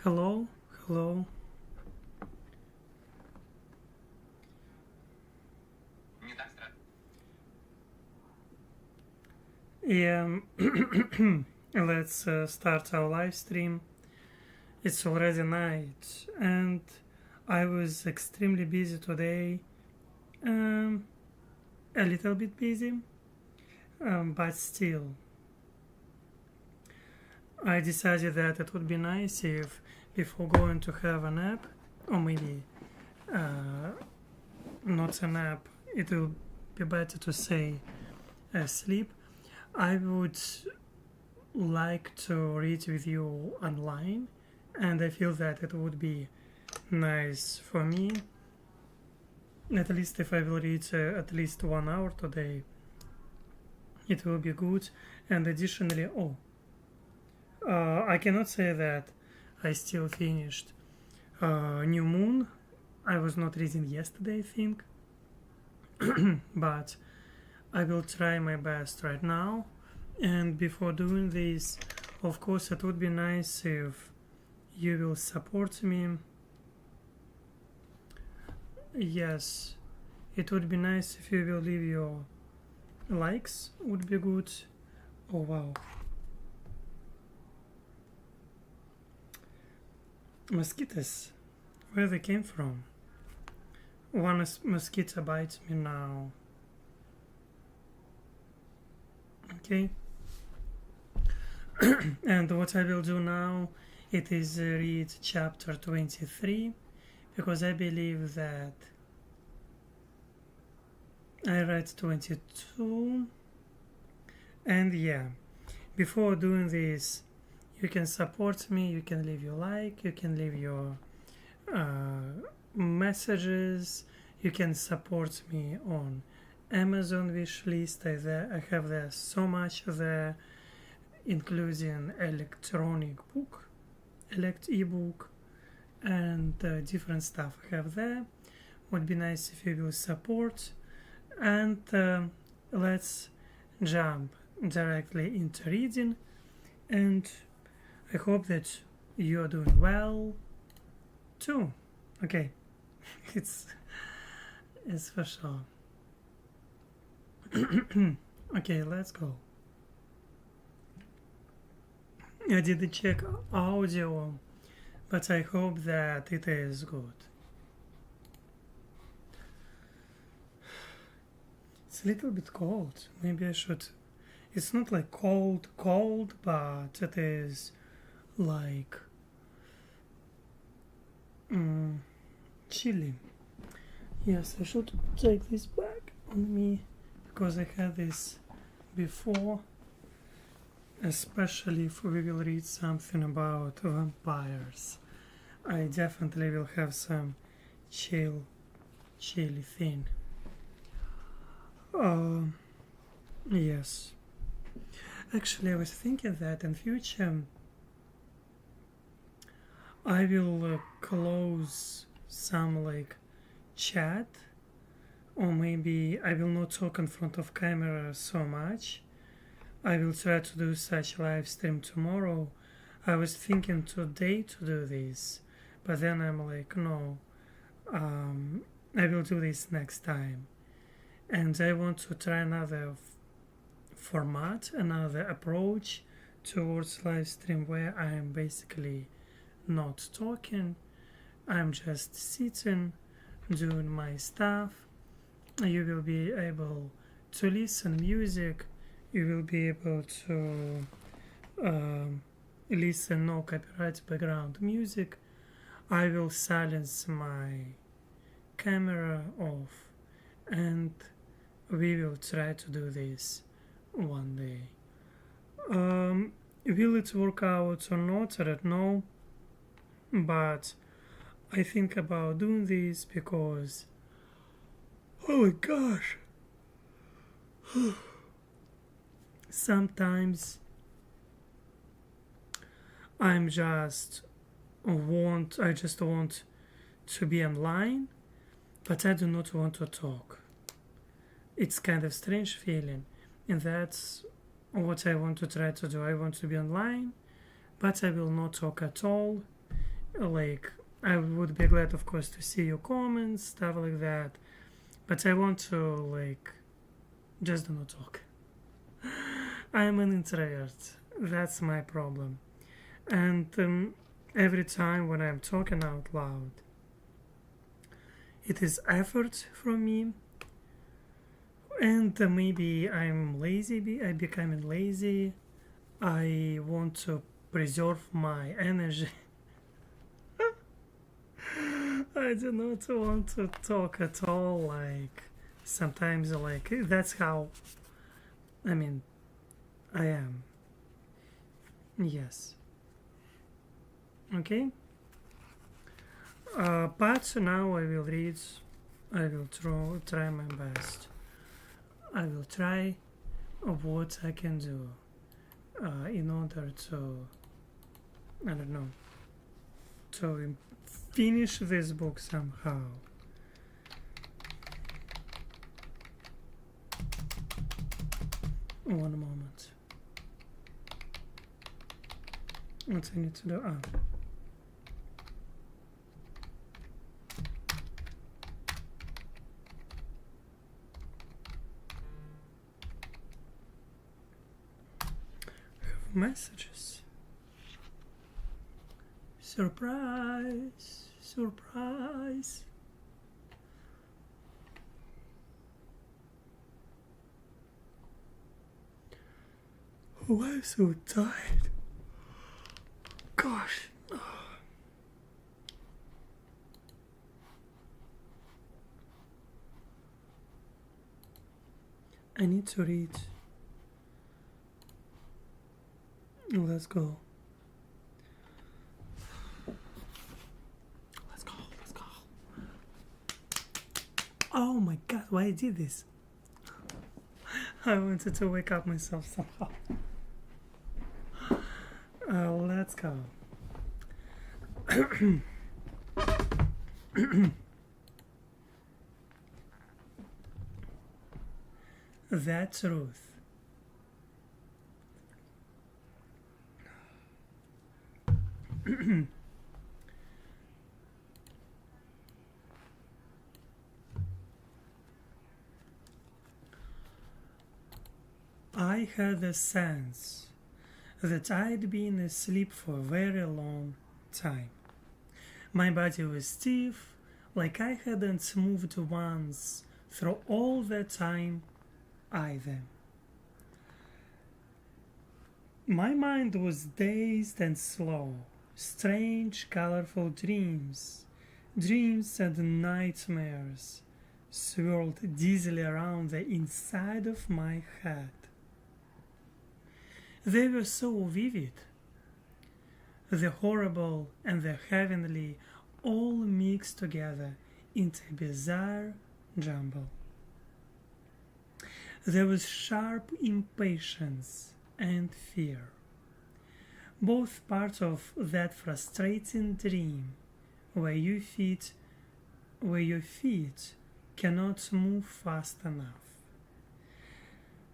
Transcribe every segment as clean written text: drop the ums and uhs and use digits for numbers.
Hello, hello. Yeah, let's start our live stream. It's already night, and I was extremely busy today. Um, a little bit busy, but still, I decided that it would be nice if, before going to have a nap, or maybe not a nap, it will be better to say sleep. I would like to read with you online, and I feel that it would be nice for me, at least if I will read at least 1 hour today. It will be good. And additionally, I cannot say that I still finished New Moon. I was not reading yesterday, I think, but I will try my best right now. And before doing this, of course, it would be nice if you will support me. Yes, it would be nice if you will leave your likes, would be good. Oh wow. Mosquitoes, where they came from? One mosquito bites me now. Okay. And what I will do now, it is read chapter 23, because I believe that I read 22. And yeah, before doing this, you can support me, you can leave your like, you can leave your messages, you can support me on Amazon wishlist. I have there so much there, including electronic book, ebook, and different stuff I have there. Would be nice if you will support. And let's jump directly into reading. And I hope that you are doing well too. Okay, it's for sure. Okay, let's go. I didn't check audio, but I hope that it is good. It's a little bit cold. Maybe I should. It's not like cold, but it is like chilly. Yes, I should take this back on me, because I had this before, especially if we will read something about vampires. I definitely will have some chilly thing. Yes. Actually, I was thinking that in future I will close some like chat, or maybe I will not talk in front of camera so much. I will try to do such live stream tomorrow. I was thinking today to do this, but then I'm like, no, I will do this next time. And I want to try another format, another approach towards live stream, where I am basically not talking, I'm just sitting, doing my stuff. You will be able to listen music, you will be able to listen no copyright background music. I will silence my camera off, and we will try to do this one day. Will it work out or not? I don't know, but I think about doing this because, oh my gosh, sometimes I just want to be online, but I do not want to talk. It's kind of strange feeling, and that's what I want to try to do. I want to be online, but I will not talk at all. Like, I would be glad, of course, to see your comments, stuff like that. But I want to, like, just do not talk. I'm an introvert. That's my problem. And every time when I'm talking out loud, it is effort from me. And maybe I'm lazy, I'm becoming lazy. I want to preserve my energy. I do not want to talk at all. Like, sometimes, like, that's how, I mean, I am. Yes. Okay. But now I will read. I will try my best. I will try what I can do in order to, I don't know, to finish this book somehow. One moment. What I need to do? Messages. Surprise! Surprise! Oh, I'm so tired. Gosh. I need to read. Let's go. Let's go. Let's go. Oh my god, why I did this? I wanted to wake up myself somehow. Let's go. That truth. I had a sense that I'd been asleep for a very long time. My body was stiff, like I hadn't moved once through all that time either. My mind was dazed and slow. Strange, colorful dreams and nightmares swirled dizzily around the inside of my head. They were so vivid. The horrible and the heavenly all mixed together into a bizarre jumble. There was sharp impatience and fear, both parts of that frustrating dream where your feet cannot move fast enough.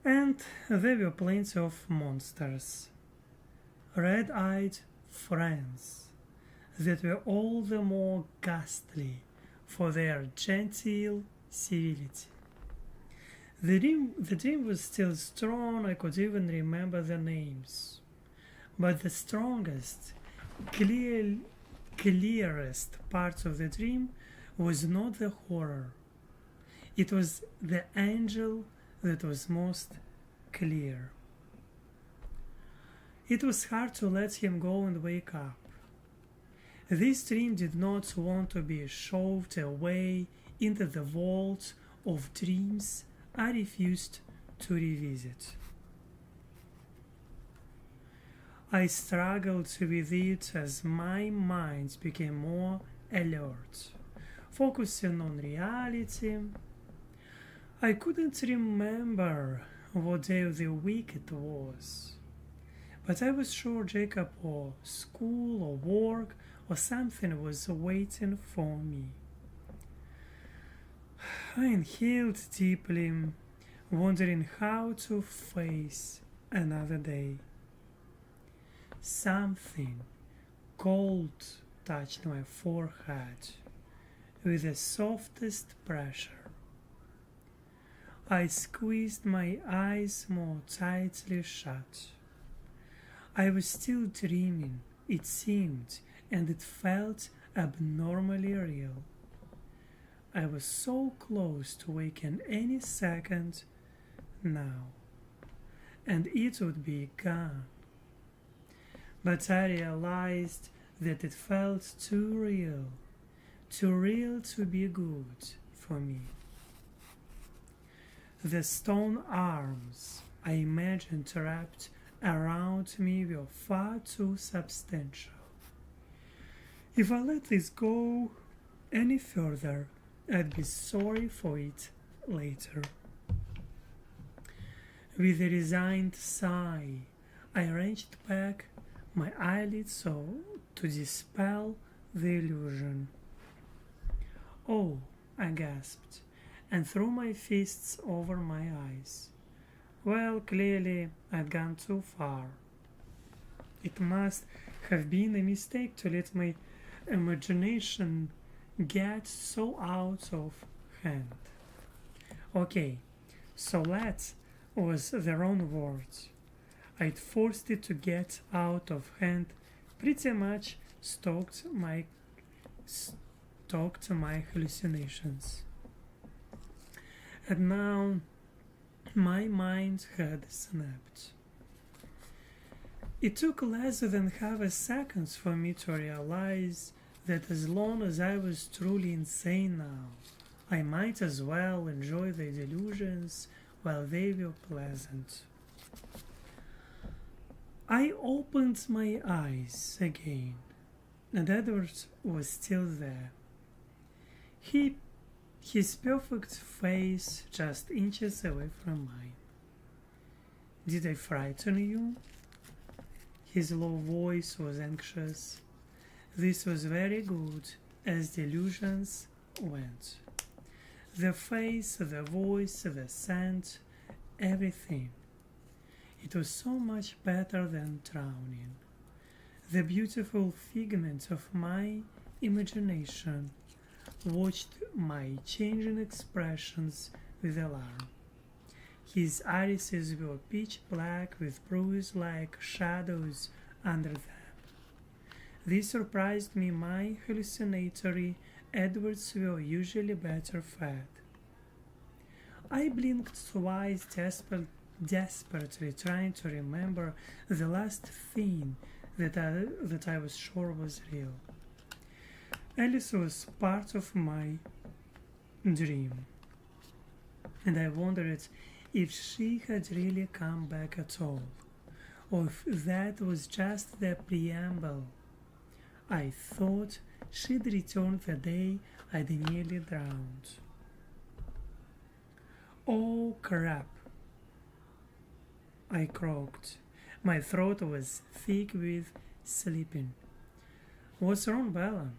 And there were plenty of monsters, red-eyed friends that were all the more ghastly for their genteel civility. The dream was still strong, I could even remember the names. But the strongest, clearest part of the dream was not the horror. It was the angel that was most clear. It was hard to let him go and wake up. This dream did not want to be shoved away into the vault of dreams I refused to revisit. I struggled with it as my mind became more alert, focusing on reality. I couldn't remember what day of the week it was, but I was sure Jacob or school or work or something was waiting for me. I inhaled deeply, wondering how to face another day. Something cold touched my forehead with the softest pressure. I squeezed my eyes more tightly shut. I was still dreaming, it seemed, and it felt abnormally real. I was so close to waking any second now, and it would be gone. But I realized that it felt too real to be good for me. The stone arms I imagined wrapped around me were far too substantial. If I let this go any further, I'd be sorry for it later. With a resigned sigh, I wrenched back my eyelids so to dispel the illusion. Oh, I gasped, and threw my fists over my eyes. Well, clearly I'd gone too far. It must have been a mistake to let my imagination get so out of hand. Okay, so let was the wrong word. I'd forced it to get out of hand, pretty much stoked my hallucinations. And now my mind had snapped. It took less than half a second for me to realize that as long as I was truly insane now, I might as well enjoy the delusions while they were pleasant. I opened my eyes again, and Edward was still there. His perfect face just inches away from mine. Did I frighten you? His low voice was anxious. This was very good, as delusions went. The face, the voice, the scent, everything. It was so much better than drowning. The beautiful figment of my imagination watched my changing expressions with alarm. His irises were pitch black with bruise-like shadows under them. This surprised me. My hallucinatory Edwards were usually better fed. I blinked twice, desperately trying to remember the last thing that I was sure was real. Alice was part of my dream, and I wondered if she had really come back at all, or if that was just the preamble. I thought she'd returned the day I'd nearly drowned. Oh crap, I croaked. My throat was thick with sleeping. What's wrong, Bella?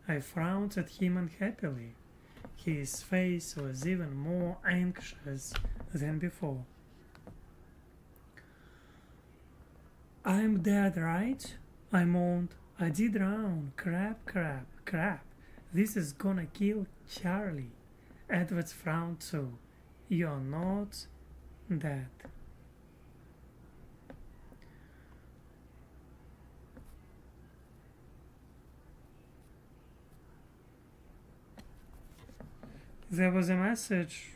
I frowned at him unhappily. His face was even more anxious than before. I'm dead, right? I moaned. I did drown. Crap. This is gonna kill Charlie. Edward frowned too. You're not dead. There was a message,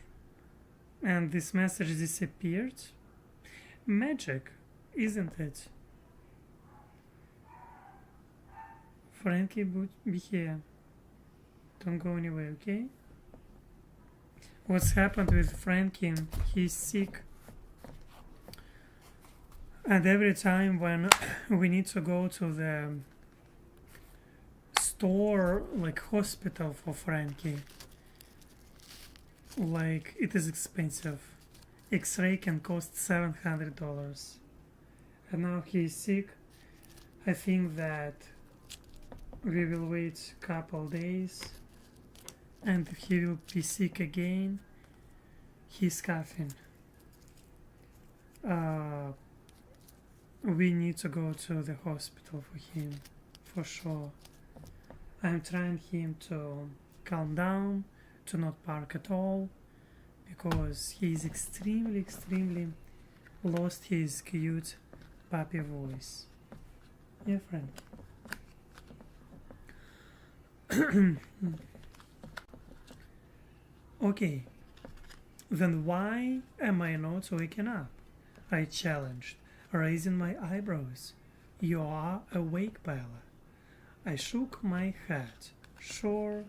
and this message disappeared. Magic, isn't it? Frankie, be here. Don't go anywhere, okay? What's happened with Frankie? He's sick. And every time when we need to go to the store, like hospital for Frankie, like it is expensive. X-ray can cost $700. And now he is sick. I think that we will wait a couple days, and if he will be sick again, he's coughing. uh, we need to go to the hospital for him, for sure. I'm trying him to calm down, to not bark at all, because he's extremely lost his cute puppy voice. Yeah, Frank. Okay, then why am I not waking up? I challenged, raising my eyebrows. You are awake, Bella. I shook my head. Sure.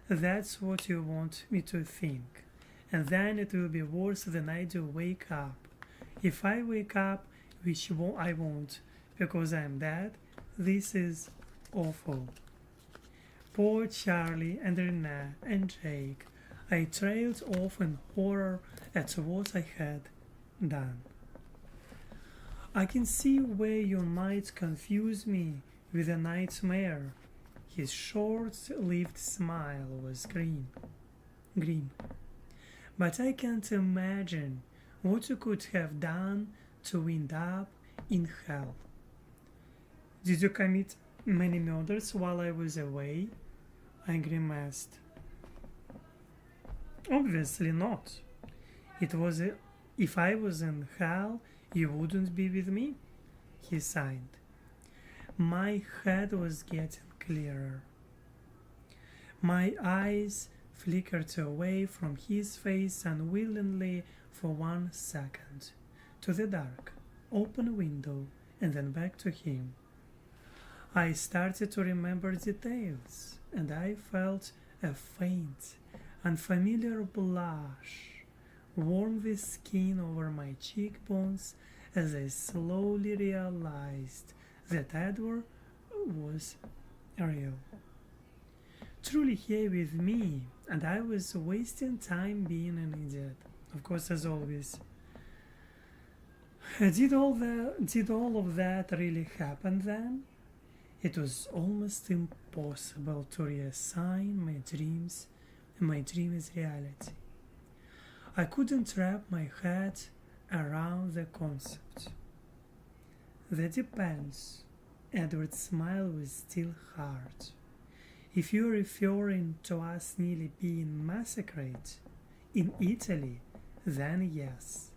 That's what you want me to think. And then it will be worse than I do wake up. If I wake up, which I won't, because I'm dead, this is awful. Poor Charlie and Renee and Jake. I trailed off in horror at what I had done. I can see where you might confuse me with a nightmare. His short-lived smile was grim. But I can't imagine what you could have done to end up in hell. Did you commit many murders while I was away? I grimaced. Obviously not. If I was in hell, you wouldn't be with me, he sighed. My head was getting clearer. My eyes flickered away from his face unwillingly for 1 second, to the dark, open window, and then back to him. I started to remember details, and I felt a faint, unfamiliar blush warm the skin over my cheekbones as I slowly realized that Edward was real. Truly here with me, and I was wasting time being an idiot, of course, as always. Did all of that really happen then? It was almost impossible to reassign my dream as reality. I couldn't wrap my head around the concept. That depends. Edward's smile was still hard. If you're referring to us nearly being massacred in Italy, then yes.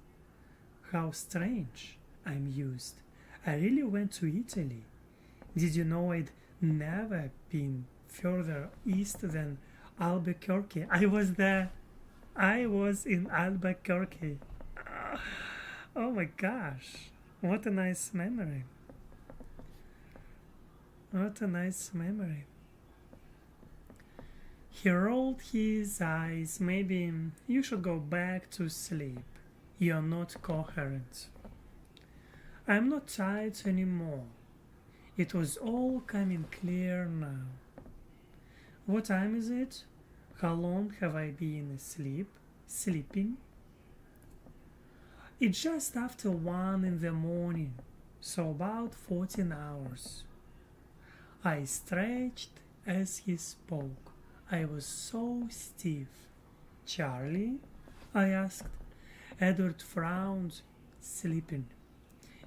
How strange, I mused. I really went to Italy. Did you know I'd never been further east than Albuquerque? I was there. I was in Albuquerque. Oh my gosh. What a nice memory. What a nice memory. He rolled his eyes. Maybe you should go back to sleep. You're not coherent. I'm not tired anymore. It was all coming clear now. What time is it? How long have I been sleeping? It's just after 1 in the morning, so about 14 hours. I stretched as he spoke. I was so stiff. Charlie? I asked. Edward frowned, sleeping.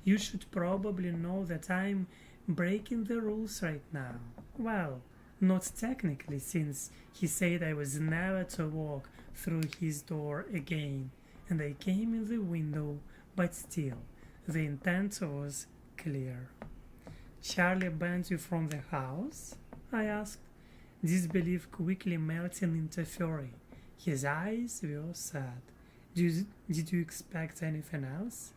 You should probably know that I'm breaking the rules right now. Well, not technically, since he said I was never to walk through his door again, and I came in the window, but still, the intent was clear. Charlie banned you from the house? I asked, disbelief quickly melting into fury. His eyes were sad. Did you expect anything else?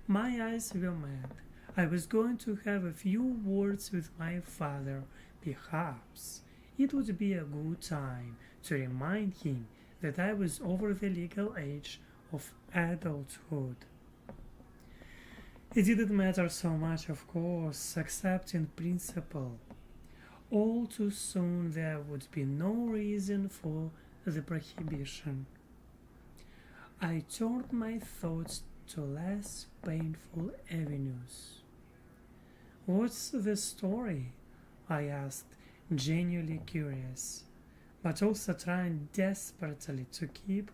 My eyes were mad. I was going to have a few words with my father. Perhaps it would be a good time to remind him that I was over the legal age of adulthood. It didn't matter so much, of course, except in principle. All too soon there would be no reason for the prohibition. I turned my thoughts to less painful avenues. What's the story? I asked, genuinely curious, but also trying desperately to keep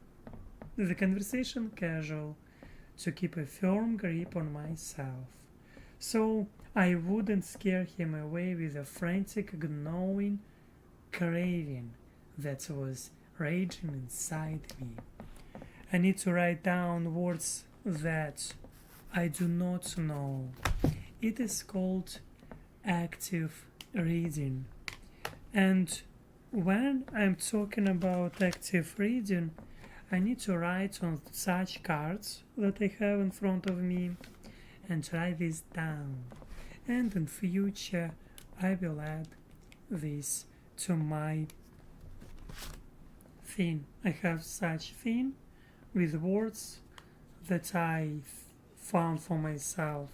the conversation casual, to keep a firm grip on myself, so I wouldn't scare him away with a frantic, gnawing craving that was raging inside me. I need to write down words that I do not know. It is called active reading. And when I'm talking about active reading, I need to write on such cards that I have in front of me and write this down. And in future, I will add this to my thing. I have such thing with words that I found for myself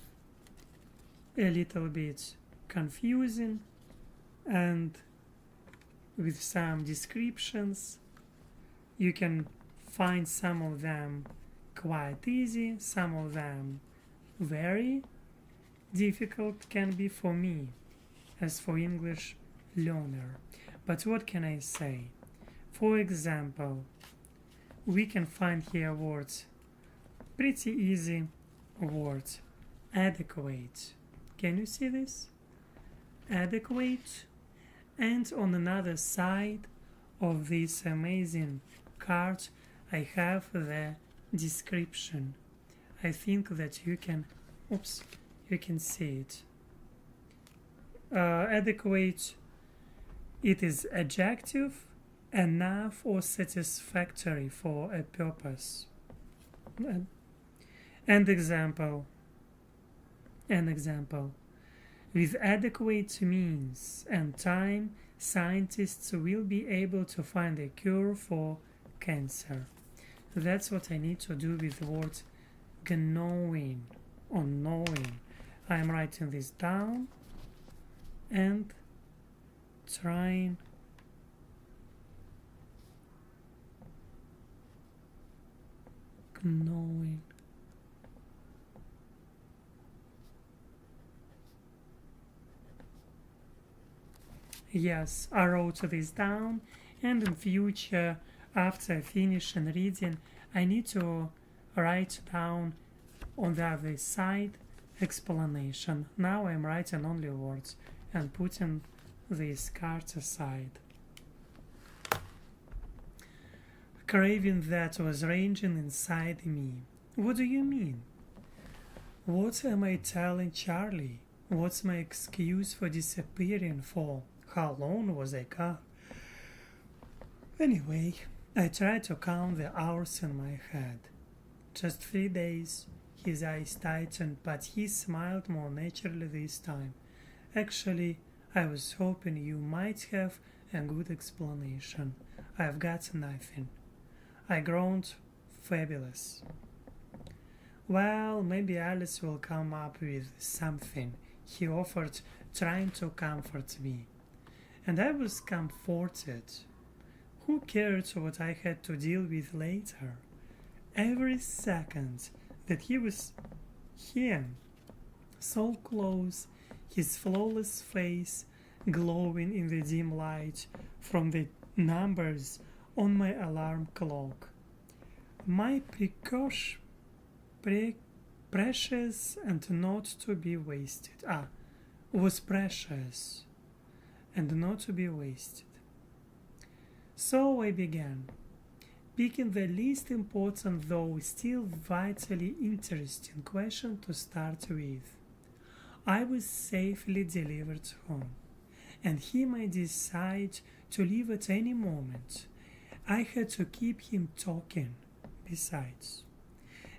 a little bit confusing and with some descriptions. You can find some of them quite easy, some of them very difficult can be for me as for English learner. But what can I say? For example, we can find here words, pretty easy words, adequate. Can you see this? Adequate. And on another side of this amazing card, I have the description. I think that you can see it. Adequate, it is adjective, enough or satisfactory for a purpose. An example. With adequate means and time, scientists will be able to find a cure for cancer. That's what I need to do with the word knowing or knowing. I'm writing this down and trying knowing. Yes, I wrote this down, and in future, after I finish and reading, I need to write down on the other side explanation. Now I'm writing only words and putting these cards aside. Craving that was raging inside me. What do you mean? What am I telling Charlie? What's my excuse for disappearing for? How long was I gone? Anyway, I tried to count the hours in my head. Just 3 days. His eyes tightened, but he smiled more naturally this time. Actually, I was hoping you might have a good explanation. I've got nothing. I groaned. Fabulous. Well, maybe Alice will come up with something, he offered, trying to comfort me. And I was comforted. Who cared what I had to deal with later? Every second that he was here, so close, his flawless face glowing in the dim light from the numbers on my alarm clock. My precious and not to be wasted. Was precious and not to be wasted. So I began, picking the least important though still vitally interesting question to start with. I was safely delivered home, and he might decide to leave at any moment. I had to keep him talking. Besides,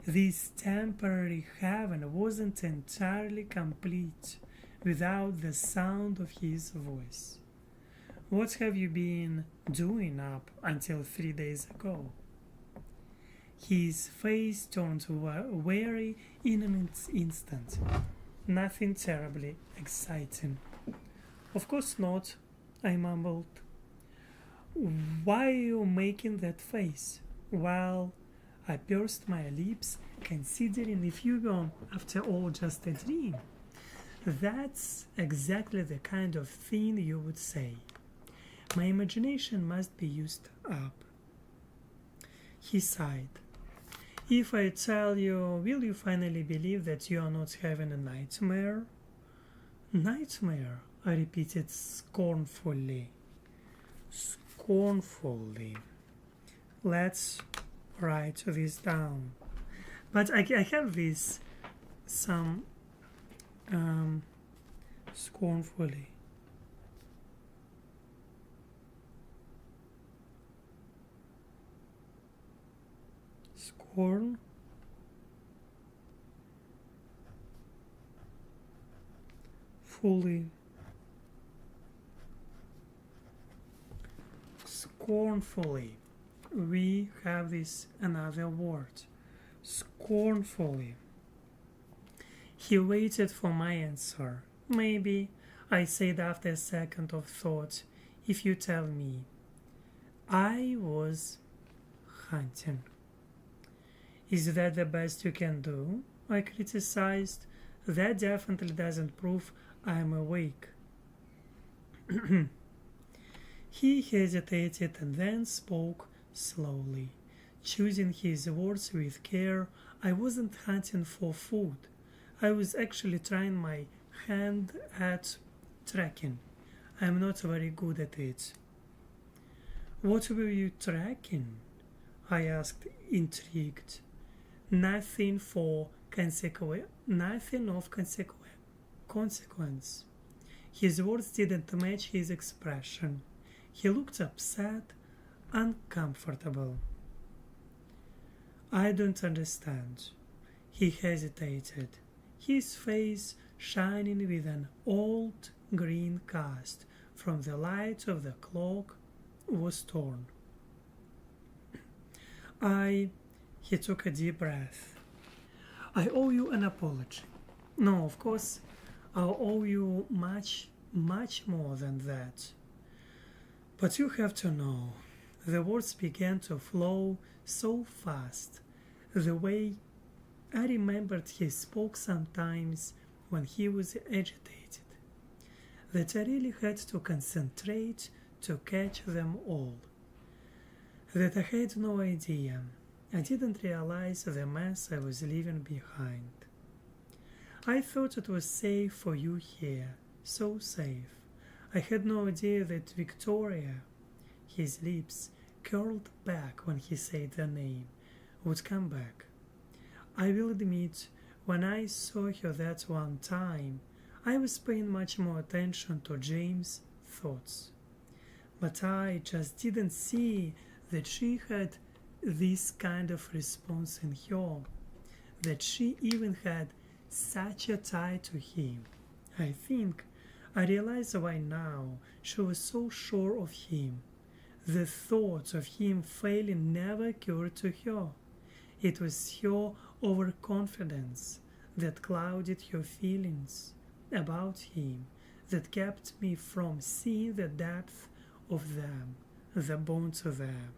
this temporary heaven wasn't entirely complete without the sound of his voice. What have you been doing up until 3 days ago? His face turned weary in an instant. Nothing terribly exciting. Of course not, I mumbled. Why are you making that face? Well, I pursed my lips, considering if you were, after all, just a dream. That's exactly the kind of thing you would say. My imagination must be used up. He sighed. If I tell you, will you finally believe that you are not having a nightmare? Nightmare, I repeated scornfully. Scornfully. Let's write this down. But I have this some scornfully. Scorn. Fully. Scornfully. We have this another word. Scornfully. He waited for my answer. Maybe, I said after a second of thought, if you tell me. I was hunting. Is that the best you can do? I criticized. That definitely doesn't prove I'm awake. He hesitated and then spoke slowly, choosing his words with care. I wasn't hunting for food. I was actually trying my hand at tracking. I'm not very good at it. What were you tracking? I asked, intrigued. Nothing of consequence. His words didn't match his expression. He looked upset, uncomfortable. I don't understand. He hesitated, his face shining with an old green cast from the light of the clock was torn. He took a deep breath. I owe you an apology. No, of course, I'll owe you much, much more than that. But you have to know, the words began to flow so fast, the way I remembered he spoke sometimes when he was agitated, that I really had to concentrate to catch them all. That I had no idea. I didn't realize the mess I was leaving behind. I thought it was safe for you here, so safe. I had no idea that Victoria, his lips curled back when he said the name, would come back. I will admit, when I saw her that one time, I was paying much more attention to James' thoughts. But I just didn't see that she had this kind of response in her, that she even had such a tie to him. I think I realize why now she was so sure of him. The thought of him failing never occurred to her. It was her overconfidence that clouded her feelings about him, that kept me from seeing the depth of them, the bonds there.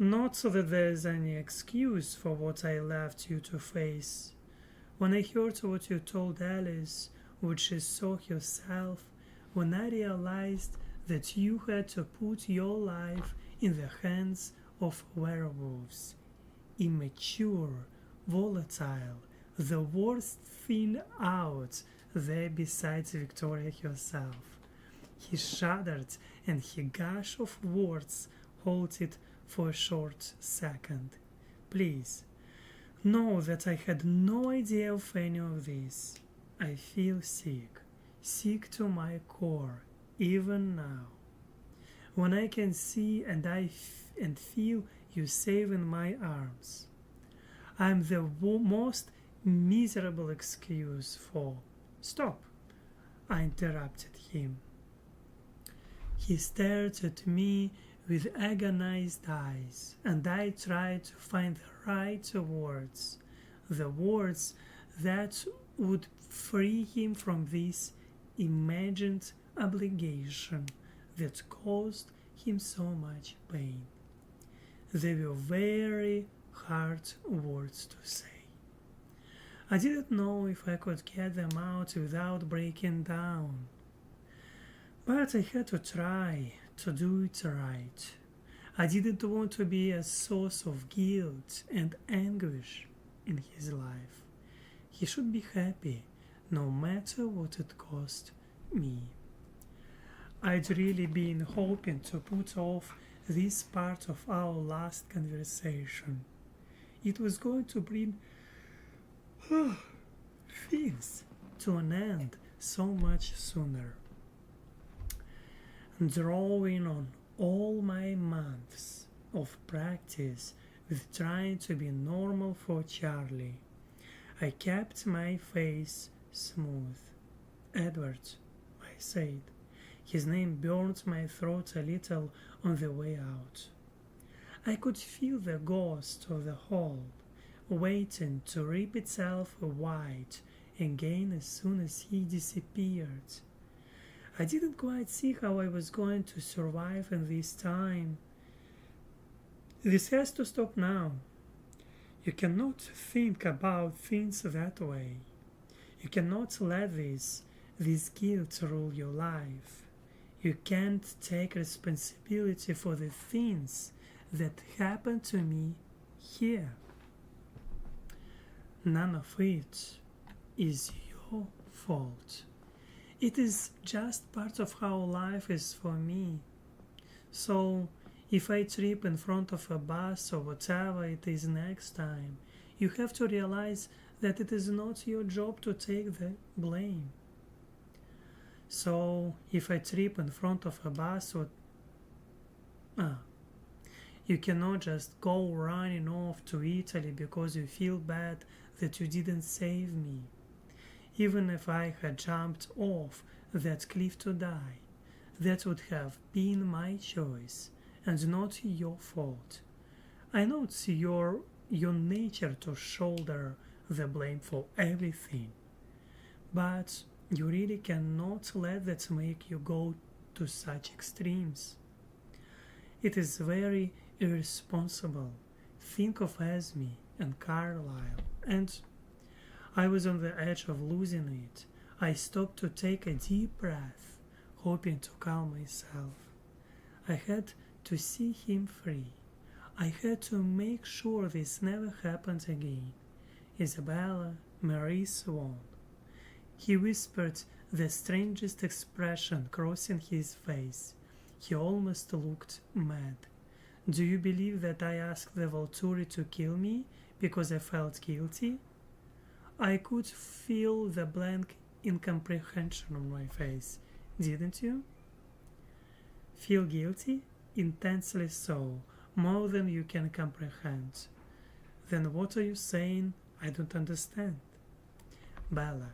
Not so that there is any excuse for what I left you to face. When I heard what you told Alice, what she saw herself, when I realized that you had to put your life in the hands of werewolves, immature, volatile, the worst thing out there besides Victoria herself. He shuddered and his gush of words halted for a short second. Please, know that I had no idea of any of this. I feel sick, sick to my core, even now. When I can see and feel you safe in my arms, I'm the most miserable excuse for... Stop, I interrupted him. He stared at me with agonized eyes, and I tried to find the right words, the words that would free him from this imagined obligation that caused him so much pain. They were very hard words to say. I didn't know if I could get them out without breaking down. But I had to try to do it right. I didn't want to be a source of guilt and anguish in his life. He should be happy, no matter what it cost me. I'd really been hoping to put off this part of our last conversation. It was going to bring things to an end so much sooner. Drawing on all my months of practice with trying to be normal for Charlie, I kept my face smooth. Edward, I said. His name burned my throat a little on the way out. I could feel the ghost of the hall waiting to rip itself white again as soon as he disappeared. I didn't quite see how I was going to survive in this time. This has to stop now. You cannot think about things that way. You cannot let this guilt rule your life. You can't take responsibility for the things that happened to me here. None of it is your fault. It is just part of how life is for me. So, if I trip in front of a bus or whatever it is next time, you have to realize that it is not your job to take the blame. So, if I trip in front of a bus or... you cannot just go running off to Italy because you feel bad that you didn't save me. Even if I had jumped off that cliff to die, that would have been my choice and not your fault. I know it's your nature to shoulder the blame for everything, but you really cannot let that make you go to such extremes. It is very irresponsible. Think of Esme and Carlisle, and I was on the edge of losing it. I stopped to take a deep breath, hoping to calm myself. I had to see him free. I had to make sure this never happened again. Isabella, Marie Swan. He whispered the strangest expression crossing his face. He almost looked mad. Do you believe that I asked the Volturi to kill me because I felt guilty? I could feel the blank incomprehension on my face, didn't you? Feel guilty? Intensely so, more than you can comprehend. Then what are you saying? I don't understand. Bella,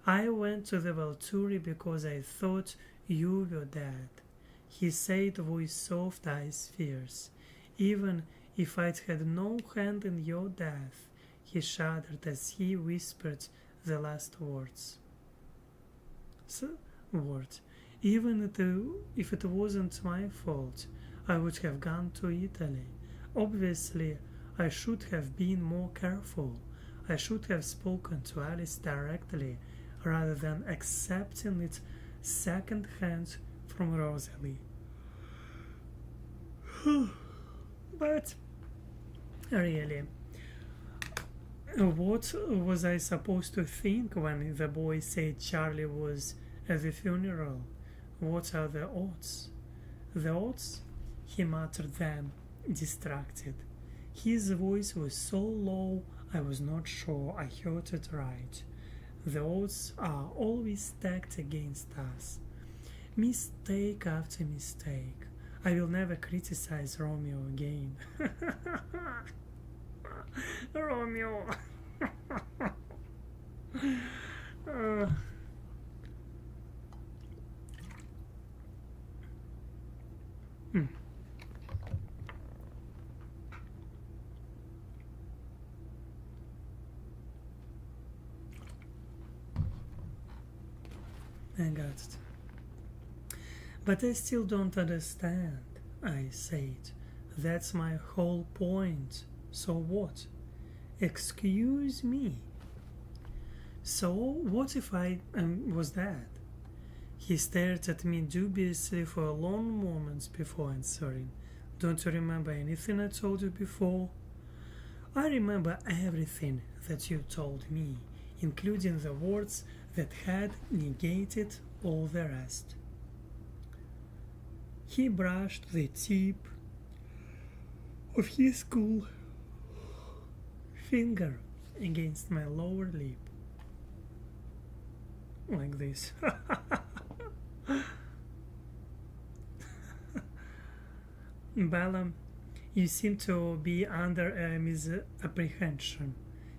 I went to the Volturi because I thought you were dead. He said, voice soft, eyes fierce. Even if I'd had no hand in your death, he shuddered as he whispered the last words. Even if it wasn't my fault, I would have gone to Italy. Obviously, I should have been more careful. I should have spoken to Alice directly rather than accepting it second hand from Rosalie. But really, what was I supposed to think when the boy said Charlie was at the funeral? What are the odds? The odds? He muttered then, distracted. His voice was so low I was not sure I heard it right. The odds are always stacked against us. Mistake after mistake. I will never criticize Romeo again. Romeo. I got it. But I still don't understand, I said. That's my whole point. So what? Excuse me. So what if I was that? He stared at me dubiously for a long moment before answering. Don't you remember anything I told you before? I remember everything that you told me, including the words that had negated all the rest. He brushed the tip of his cool finger against my lower lip. Like this. Bella, you seem to be under a misapprehension.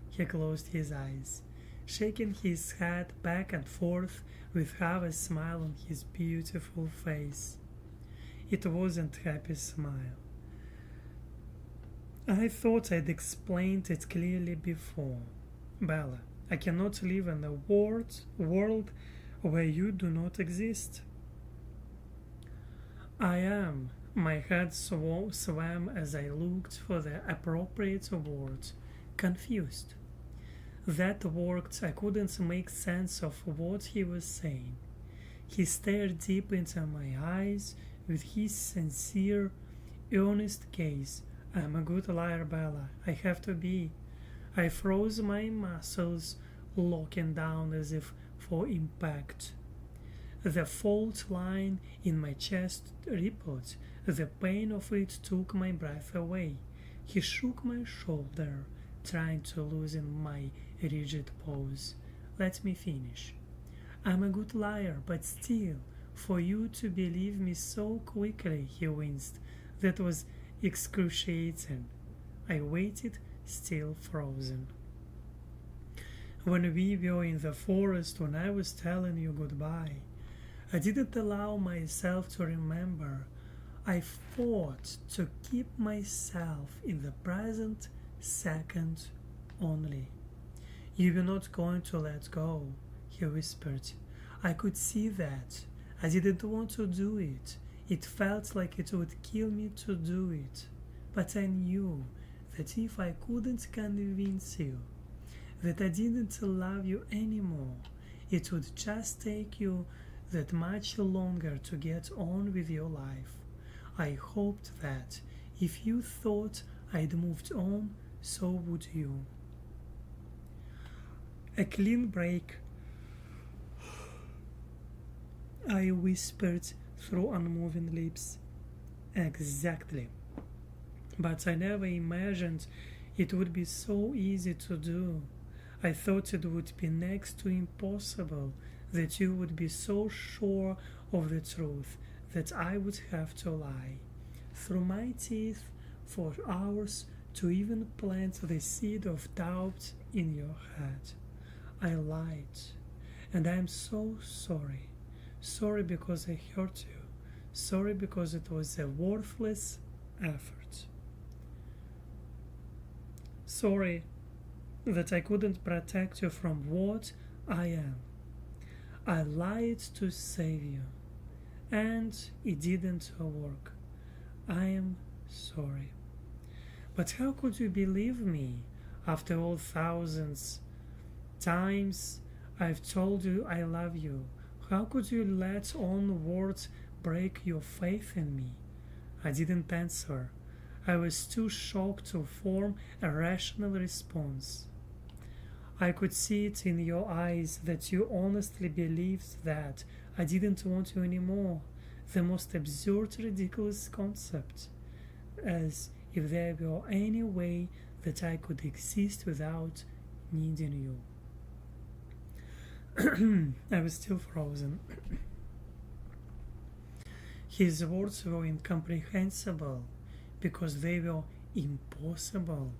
He closed his eyes, shaking his head back and forth with half a smile on his beautiful face. It wasn't a happy smile. I thought I'd explained it clearly before. Bella, I cannot live in a world where you do not exist. I am. My head swam as I looked for the appropriate word. Confused. That worked. I couldn't make sense of what he was saying. He stared deep into my eyes with his sincere, earnest gaze. I'm a good liar, Bella. I have to be. I froze, my muscles locking down as if for impact. The fault line in my chest rippled. The pain of it took my breath away. He shook my shoulder, trying to loosen my rigid pose. Let me finish. I'm a good liar, but still, for you to believe me so quickly, he winced. That was excruciating. I waited, still frozen. When we were in the forest, when I was telling you goodbye, I didn't allow myself to remember. I fought to keep myself in the present second only. You were not going to let go, he whispered. I could see that. I didn't want to do it. It felt like it would kill me to do it. But I knew that if I couldn't convince you that I didn't love you anymore, it would just take you that much longer to get on with your life. I hoped that if you thought I'd moved on, so would you. A clean break, I whispered through unmoving lips. Exactly. But I never imagined it would be so easy to do. I thought it would be next to impossible, that you would be so sure of the truth that I would have to lie through my teeth for hours to even plant the seed of doubt in your head. I lied, and I am so sorry. Sorry because I hurt you. Sorry because it was a worthless effort. Sorry that I couldn't protect you from what I am. I lied to save you, and it didn't work. I am sorry. But how could you believe me after all thousands times I've told you I love you? How could you let on words break your faith in me? I didn't answer. I was too shocked to form a rational response. I could see it in your eyes that you honestly believed that I didn't want you anymore. The most absurd, ridiculous concept. As if there were any way that I could exist without needing you. I was still frozen. His words were incomprehensible because they were impossible.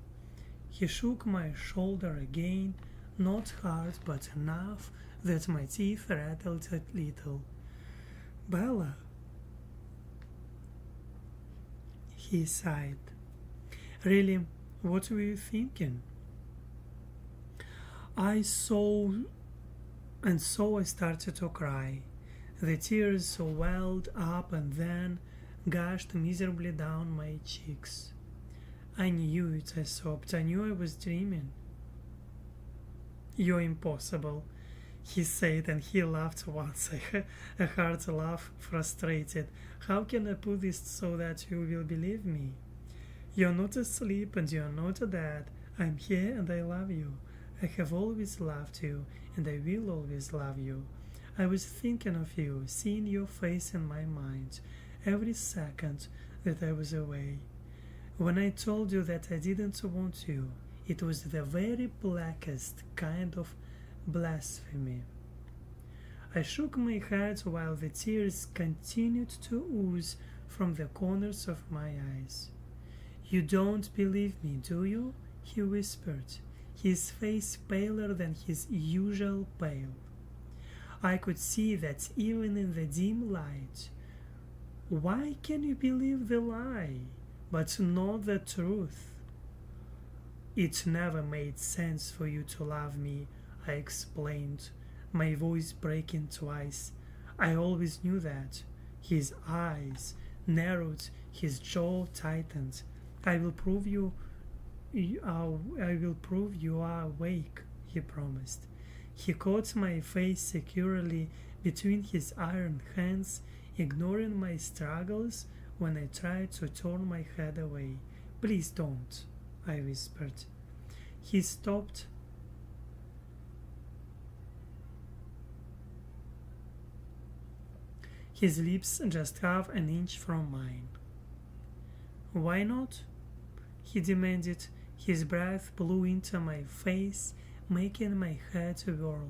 He shook my shoulder again, not hard but enough that my teeth rattled a little. Bella, he sighed. Really, what were you thinking? So I started to cry. The tears welled up and then gushed miserably down my cheeks. I knew it, I sobbed. I knew I was dreaming. You're impossible. he said, and he laughed once, a hard laugh, frustrated. How can I put this so that you will believe me? You're not asleep and you're not dead. I'm here and I love you. I have always loved you and I will always love you. I was thinking of you, seeing your face in my mind, every second that I was away. When I told you that I didn't want you, it was the very blackest kind of blasphemy. I shook my head while the tears continued to ooze from the corners of my eyes. You don't believe me, do you? He whispered, his face paler than his usual pale. I could see that even in the dim light. Why can you believe the lie, but not the truth? It never made sense for you to love me, I explained, my voice breaking twice. I always knew that. His eyes narrowed, his jaw tightened. I will prove you are awake, he promised. He caught my face securely between his iron hands, ignoring my struggles when I tried to turn my head away. Please don't, I whispered. He stopped. His lips just half an inch from mine. Why not? He demanded. His breath blew into my face, making my head whirl.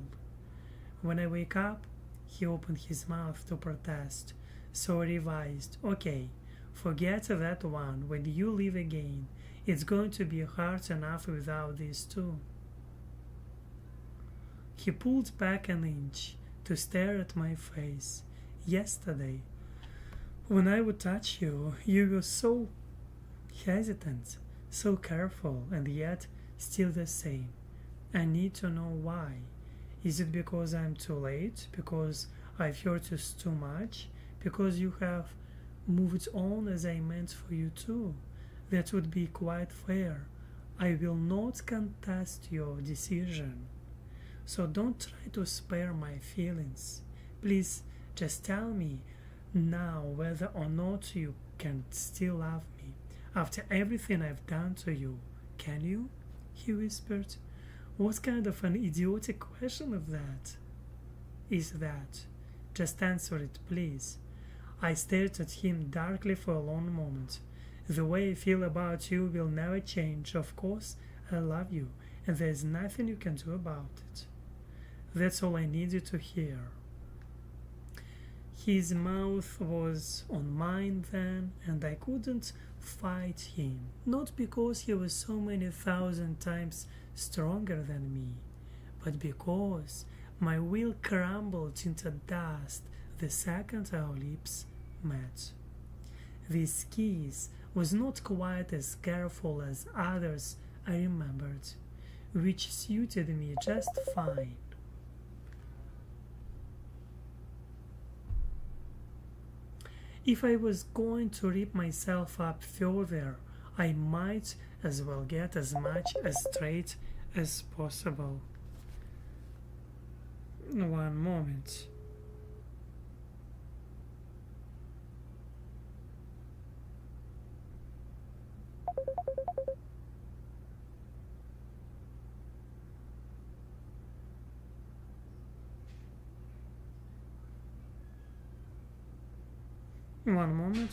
When I wake up, he opened his mouth to protest, so I revised. Okay, forget that one. When you leave again, it's going to be hard enough without these two. He pulled back an inch to stare at my face. Yesterday, when I would touch you, you were so hesitant, so careful, and yet still the same. I need to know why. Is it because I'm too late? Because I've hurt you too much? Because you have moved on as I meant for you to? That would be quite fair. I will not contest your decision. So don't try to spare my feelings. Please just tell me now whether or not you can still love me. After everything I've done to you, can you? He whispered. What kind of an idiotic question is that? Just answer it, please. I stared at him darkly for a long moment. The way I feel about you will never change. Of course, I love you, and there's nothing you can do about it. That's all I needed to hear. His mouth was on mine then, and I couldn't fight him, not because he was so many thousand times stronger than me, but because my will crumbled into dust the second our lips met. This kiss was not quite as careful as others I remembered, which suited me just fine. If I was going to rip myself up further, I might as well get as much as straight as possible. One moment. One moment.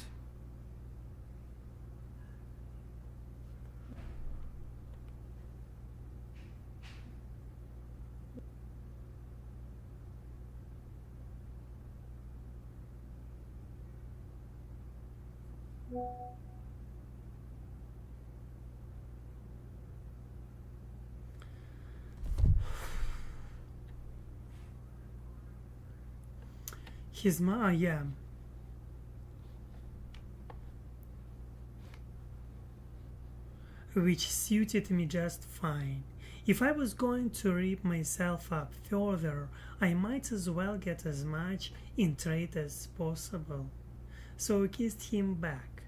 Yeah. Which suited me just fine. If I was going to rip myself up further, I might as well get as much in trade as possible. So I kissed him back,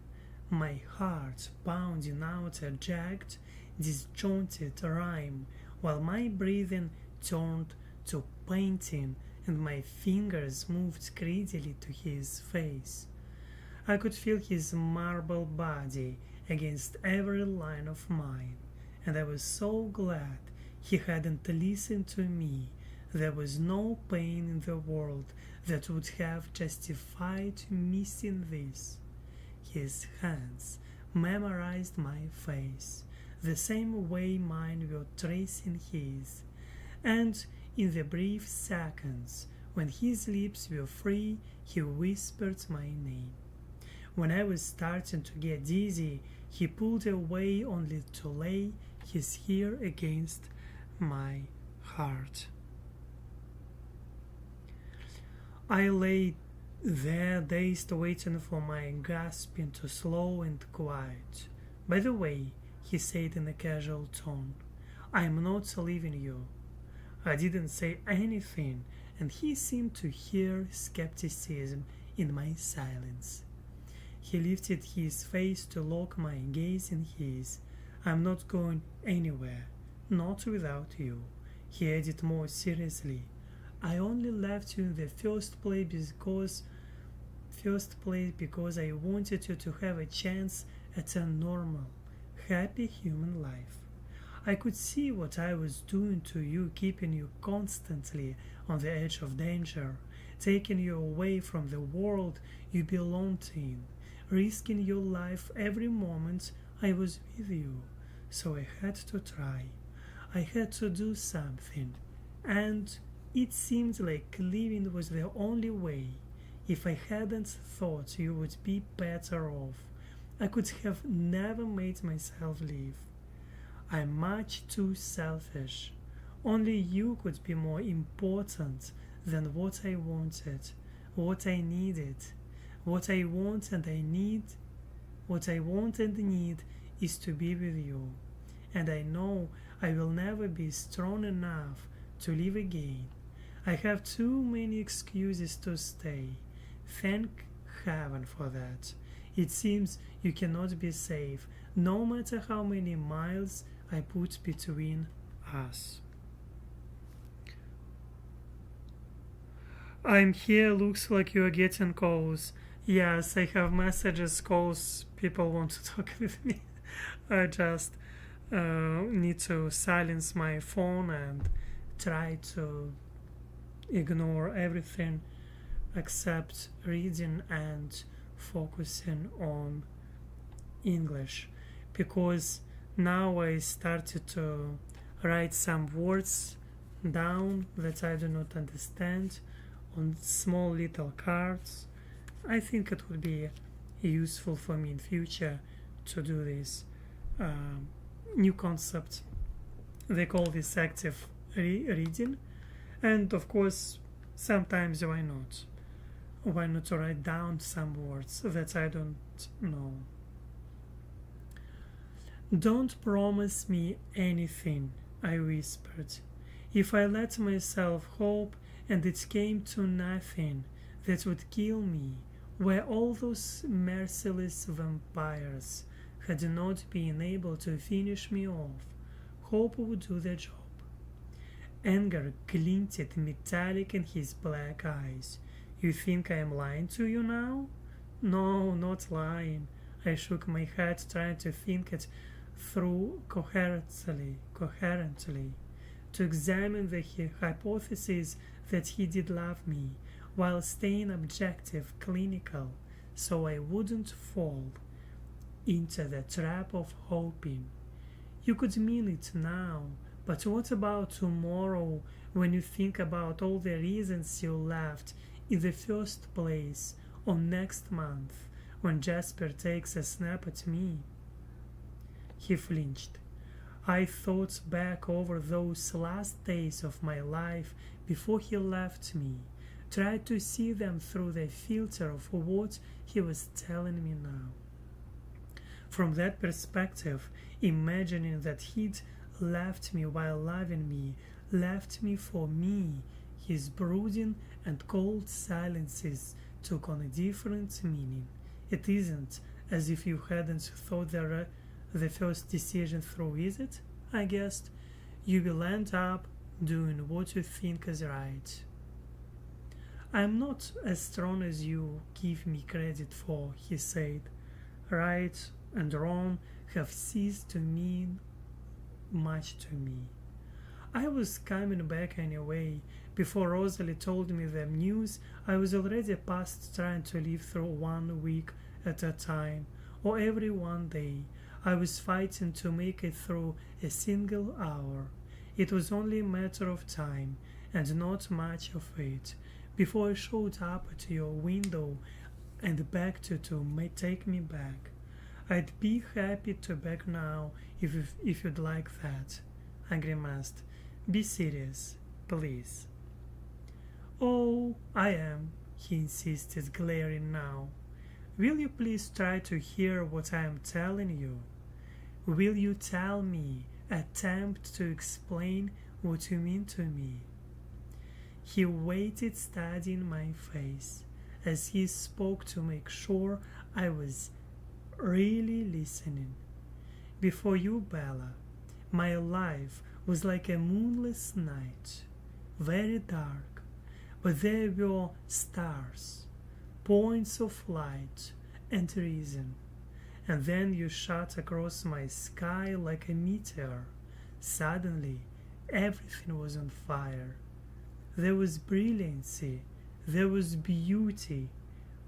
my heart pounding out a jagged, disjointed rhyme, while my breathing turned to painting, and my fingers moved greedily to his face. I could feel his marble body against every line of mine, and I was so glad he hadn't listened to me. There was no pain in the world that would have justified missing this. His hands memorized my face, the same way mine were tracing his, and in the brief seconds when his lips were free, he whispered my name. When I was starting to get dizzy, he pulled away only to lay his ear against my heart. I lay there dazed, waiting for my gasping to slow and quiet. By the way, he said in a casual tone, I'm not leaving you. I didn't say anything, and he seemed to hear skepticism in my silence. He lifted his face to lock my gaze in his. I'm not going anywhere, not without you, he added more seriously. I only left you in the first place because I wanted you to have a chance at a normal, happy human life. I could see what I was doing to you, keeping you constantly on the edge of danger, taking you away from the world you belonged in, risking your life every moment I was with you. So I had to try. I had to do something, and it seemed like leaving was the only way. If I hadn't thought you would be better off, I could have never made myself leave. I'm much too selfish. Only you could be more important than what I wanted, what I needed. What I want and need is to be with you. And I know I will never be strong enough to live again. I have too many excuses to stay. Thank heaven for that. It seems you cannot be safe, no matter how many miles I put between us. I'm here, looks like you are getting calls. Yes, I have messages, calls, people want to talk with me. I just need to silence my phone and try to ignore everything except reading and focusing on English, because now I started to write some words down that I do not understand on small little cards. I think it would be useful for me in future to do this new concept. They call this active reading, and of course sometimes why not? Why not to write down some words that I don't know? Don't promise me anything, I whispered. If I let myself hope and it came to nothing, that would kill me, where all those merciless vampires had not been able to finish me off, hope would do the job. Anger glinted metallic in his black eyes. You think I am lying to you now? No, not lying. I shook my head, trying to think it through coherently, to examine the hypothesis that he did love me, while staying objective, clinical, so I wouldn't fall into the trap of hoping. You could mean it now, but what about tomorrow, when you think about all the reasons you left in the first place, or next month, when Jasper takes a snap at me? He flinched. I thought back over those last days of my life before he left me, tried to see them through the filter of what he was telling me now. From that perspective, imagining that he'd left me while loving me, left me for me, his brooding and cold silences took on a different meaning. It isn't as if you hadn't thought the first decision through, is it? I guessed you will end up doing what you think is right. I'm not as strong as you give me credit for, he said. Right and wrong have ceased to mean much to me. I was coming back anyway. Before Rosalie told me the news, I was already past trying to live through 1 week at a time, or every 1 day. I was fighting to make it through a single hour. It was only a matter of time, and not much of it, before I showed up at your window and begged you to take me back. I'd be happy to back now if you'd like that. I grimaced. Be serious, please. Oh, I am, he insisted, glaring now. Will you please try to hear what I am telling you? Will you tell me, attempt to explain what you mean to me? He waited, studying my face, as he spoke to make sure I was really listening. Before you, Bella, my life was like a moonless night, very dark, but there were stars, points of light and reason. And then you shot across my sky like a meteor. Suddenly, everything was on fire. There was brilliancy, there was beauty.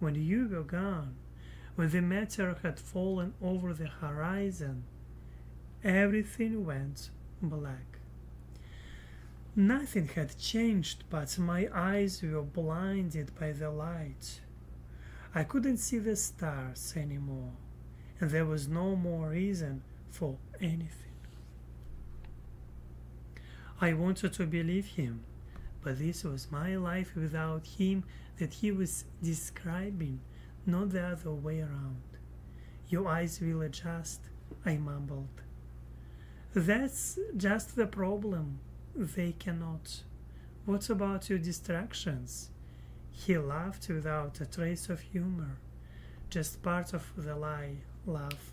When you were gone, when the meteor had fallen over the horizon, everything went black. Nothing had changed, but my eyes were blinded by the light. I couldn't see the stars anymore, and there was no more reason for anything. I wanted to believe him, but this was my life without him that he was describing, not the other way around. Your eyes will adjust, I mumbled. That's just the problem. They cannot. What about your distractions? He laughed without a trace of humor. Just part of the lie, laugh.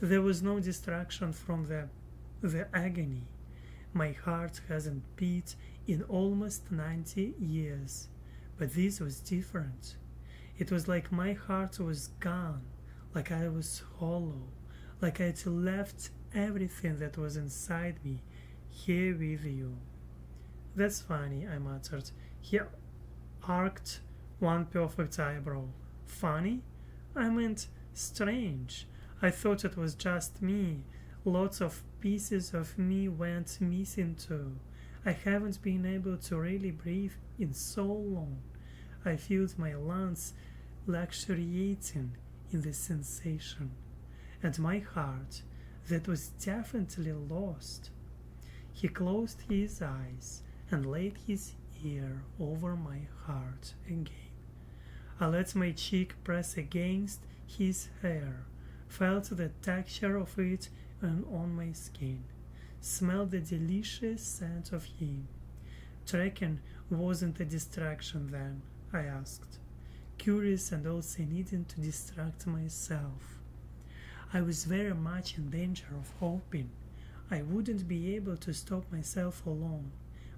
There was no distraction from the agony. My heart hasn't beat in almost 90 years, but this was different. It was like my heart was gone, like I was hollow, like I'd left everything that was inside me here with you. That's funny, I muttered. He arched one perfect eyebrow. Funny? I meant strange. I thought it was just me. Lots of pieces of me went missing too. I haven't been able to really breathe in so long. I felt my lungs luxuriating in the sensation, and my heart, that was definitely lost. He closed his eyes and laid his ear over my heart again. I let my cheek press against his hair, felt the texture of it on my skin, smelled the delicious scent of him. Trekking wasn't a distraction then, I asked, curious and also needing to distract myself. I was very much in danger of hoping I wouldn't be able to stop myself alone.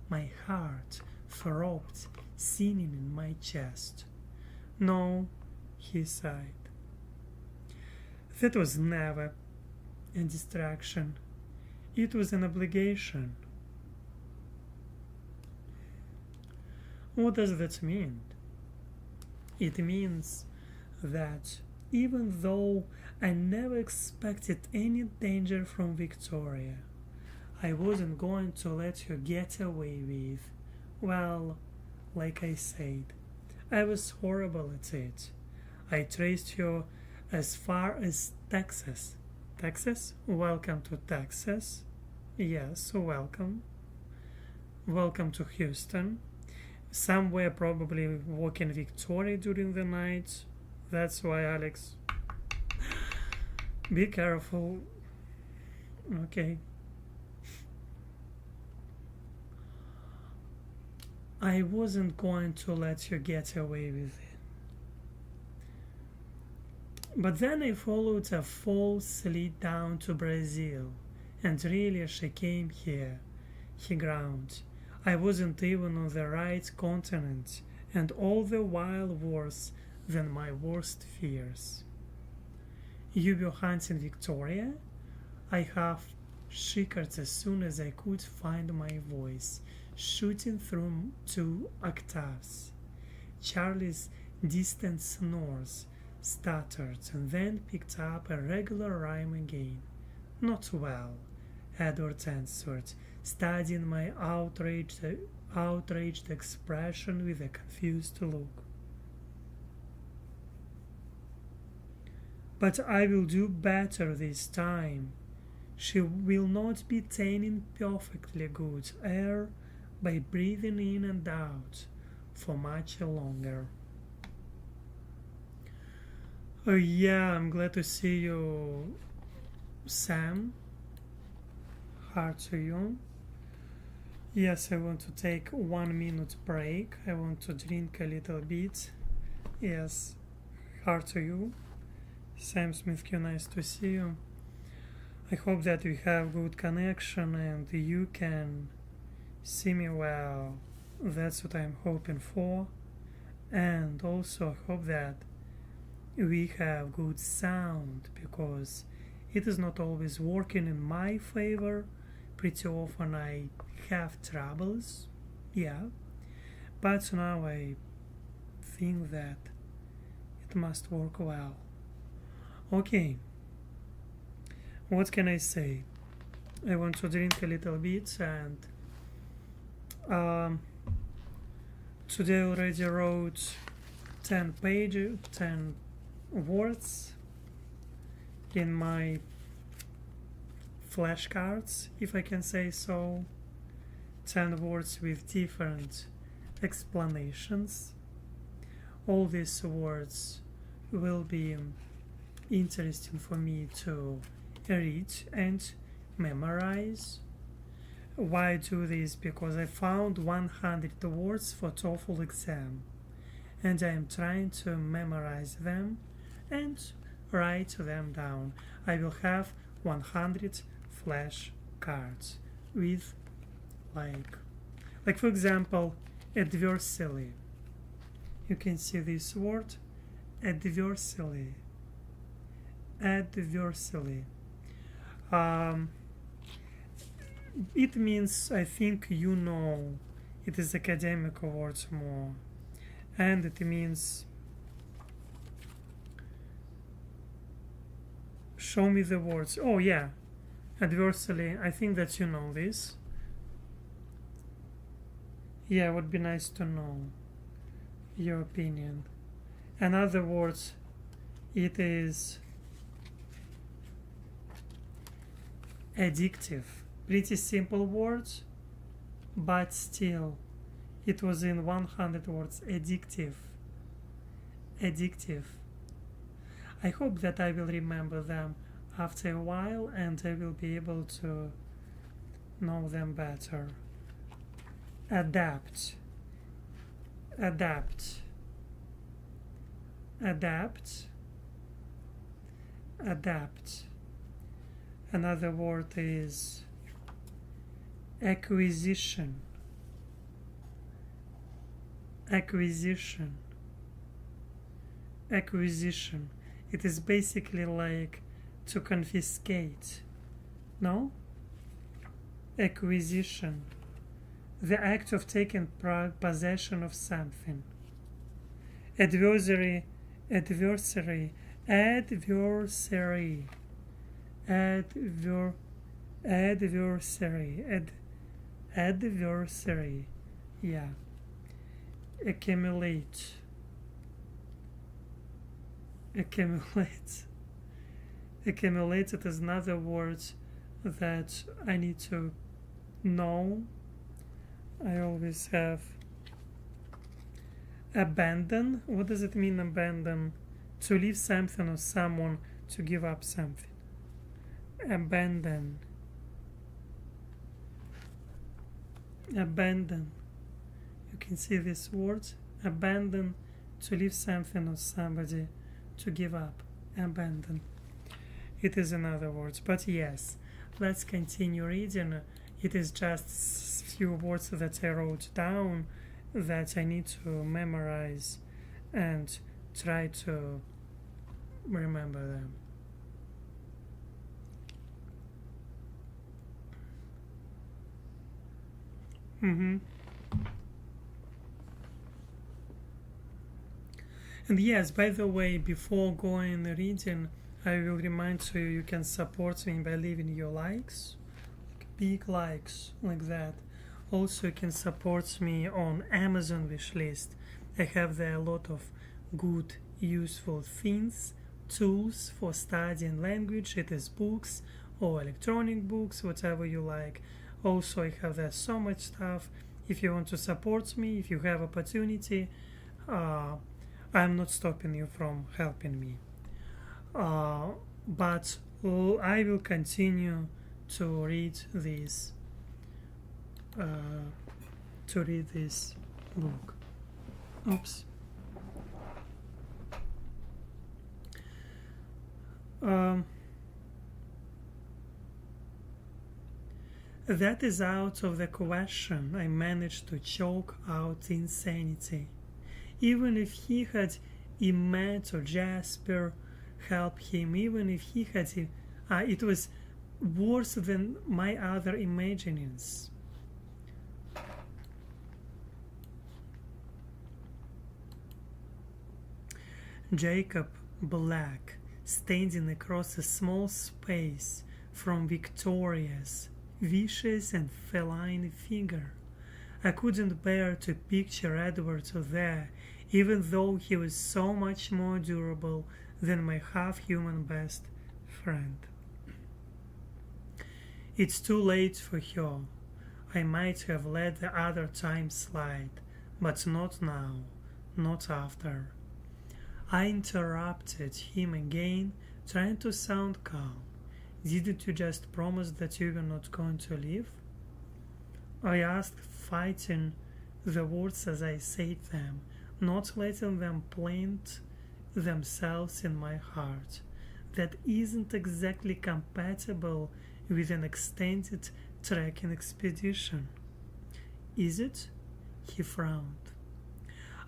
My heart throbbed, singing in my chest. No, he sighed. That was never a distraction. It was an obligation. What does that mean? It means that even though I never expected any danger from Victoria, I wasn't going to let her get away with, well, like I said, I was horrible at it. I traced her as far as Texas. Texas? Welcome to Texas. Yes, welcome. Welcome to Houston. Somewhere probably walking Victoria during the night. That's why, Aleks. Be careful. Okay. I wasn't going to let you get away with it. But then I followed a false lead down to Brazil, and really she came here, he groaned. I wasn't even on the right continent, and all the while worse than my worst fears. You were hunting Victoria? I half shivered as soon as I could find my voice, shooting through 2 octaves. Charlie's distant snores stuttered and then picked up a regular rhyme again. Not well, Edward answered, studying my outraged expression with a confused look. But I will do better this time. She will not be taking perfectly good air by breathing in and out for much longer. Oh yeah, I'm glad to see you, Sam. Heart to you. Yes, I want to take 1 minute break. I want to drink a little bit. Yes, heart to you. Sam Smith, nice to see you. I hope that we have good connection and you can see me well. That's what I'm hoping for. And also I hope that we have good sound, because it is not always working in my favor. Pretty often I have troubles, yeah, but now I think that it must work well. Okay, what can I say? I want to drink a little bit, and today I already wrote 10 pages, 10 words in my flashcards, if I can say so. 10 words with different explanations. All these words will be interesting for me to read and memorize. Why do this? Because I found 100 words for TOEFL exam, and I am trying to memorize them and write them down. I will have 100 flashcards with like for example, adversely. You can see this word, adversely. Adversely. It means, I think you know, it is academic words more, and it means show me the words. Oh yeah, adversely. I think that you know this. Yeah, it would be nice to know your opinion. In other words, it is addictive. Pretty simple words, but still, it was in 100 words. Addictive. Addictive. I hope that I will remember them after a while and I will be able to know them better. Adapt. Adapt. Adapt. Adapt. Another word is acquisition. Acquisition. Acquisition. It is basically like to confiscate. No? Acquisition. The act of taking possession of something. Adversary. Adversary. Adversary. Adversary. Adversary. Yeah. Accumulate. Accumulate. Accumulated is another word that I need to know. I always have abandon. What does it mean, abandon? To leave something or someone, to give up something. Abandon. Abandon. You can see this word. Abandon, to leave something or somebody, to give up. Abandon. It is another word. But yes, let's continue reading. It is just few words that I wrote down that I need to memorize and try to remember them. Mm-hmm. And yes, by the way, before going reading, I will remind you can support me by leaving your likes, big likes like that. Also, you can support me on Amazon wishlist. I have there a lot of good, useful things, tools for studying language. It is books or electronic books, whatever you like. Also, I have there so much stuff. If you want to support me, if you have opportunity, I'm not stopping you from helping me. But I will continue to read this book. Oops. That is out of the question. I managed to choke out insanity. Even if he had Emmet or Jasper help him, even if he had it was worse than my other imaginings. Jacob Black, standing across a small space from Victoria's vicious and feline figure. I couldn't bear to picture Edward there, even though he was so much more durable than my half-human best friend. It's too late for her. I might have let the other time slide, but not now, not after. I interrupted him again, trying to sound calm. Didn't you just promise that you were not going to leave? I asked, fighting the words as I said them, not letting them plant themselves in my heart. That isn't exactly compatible with an extended trekking expedition. Is it? He frowned.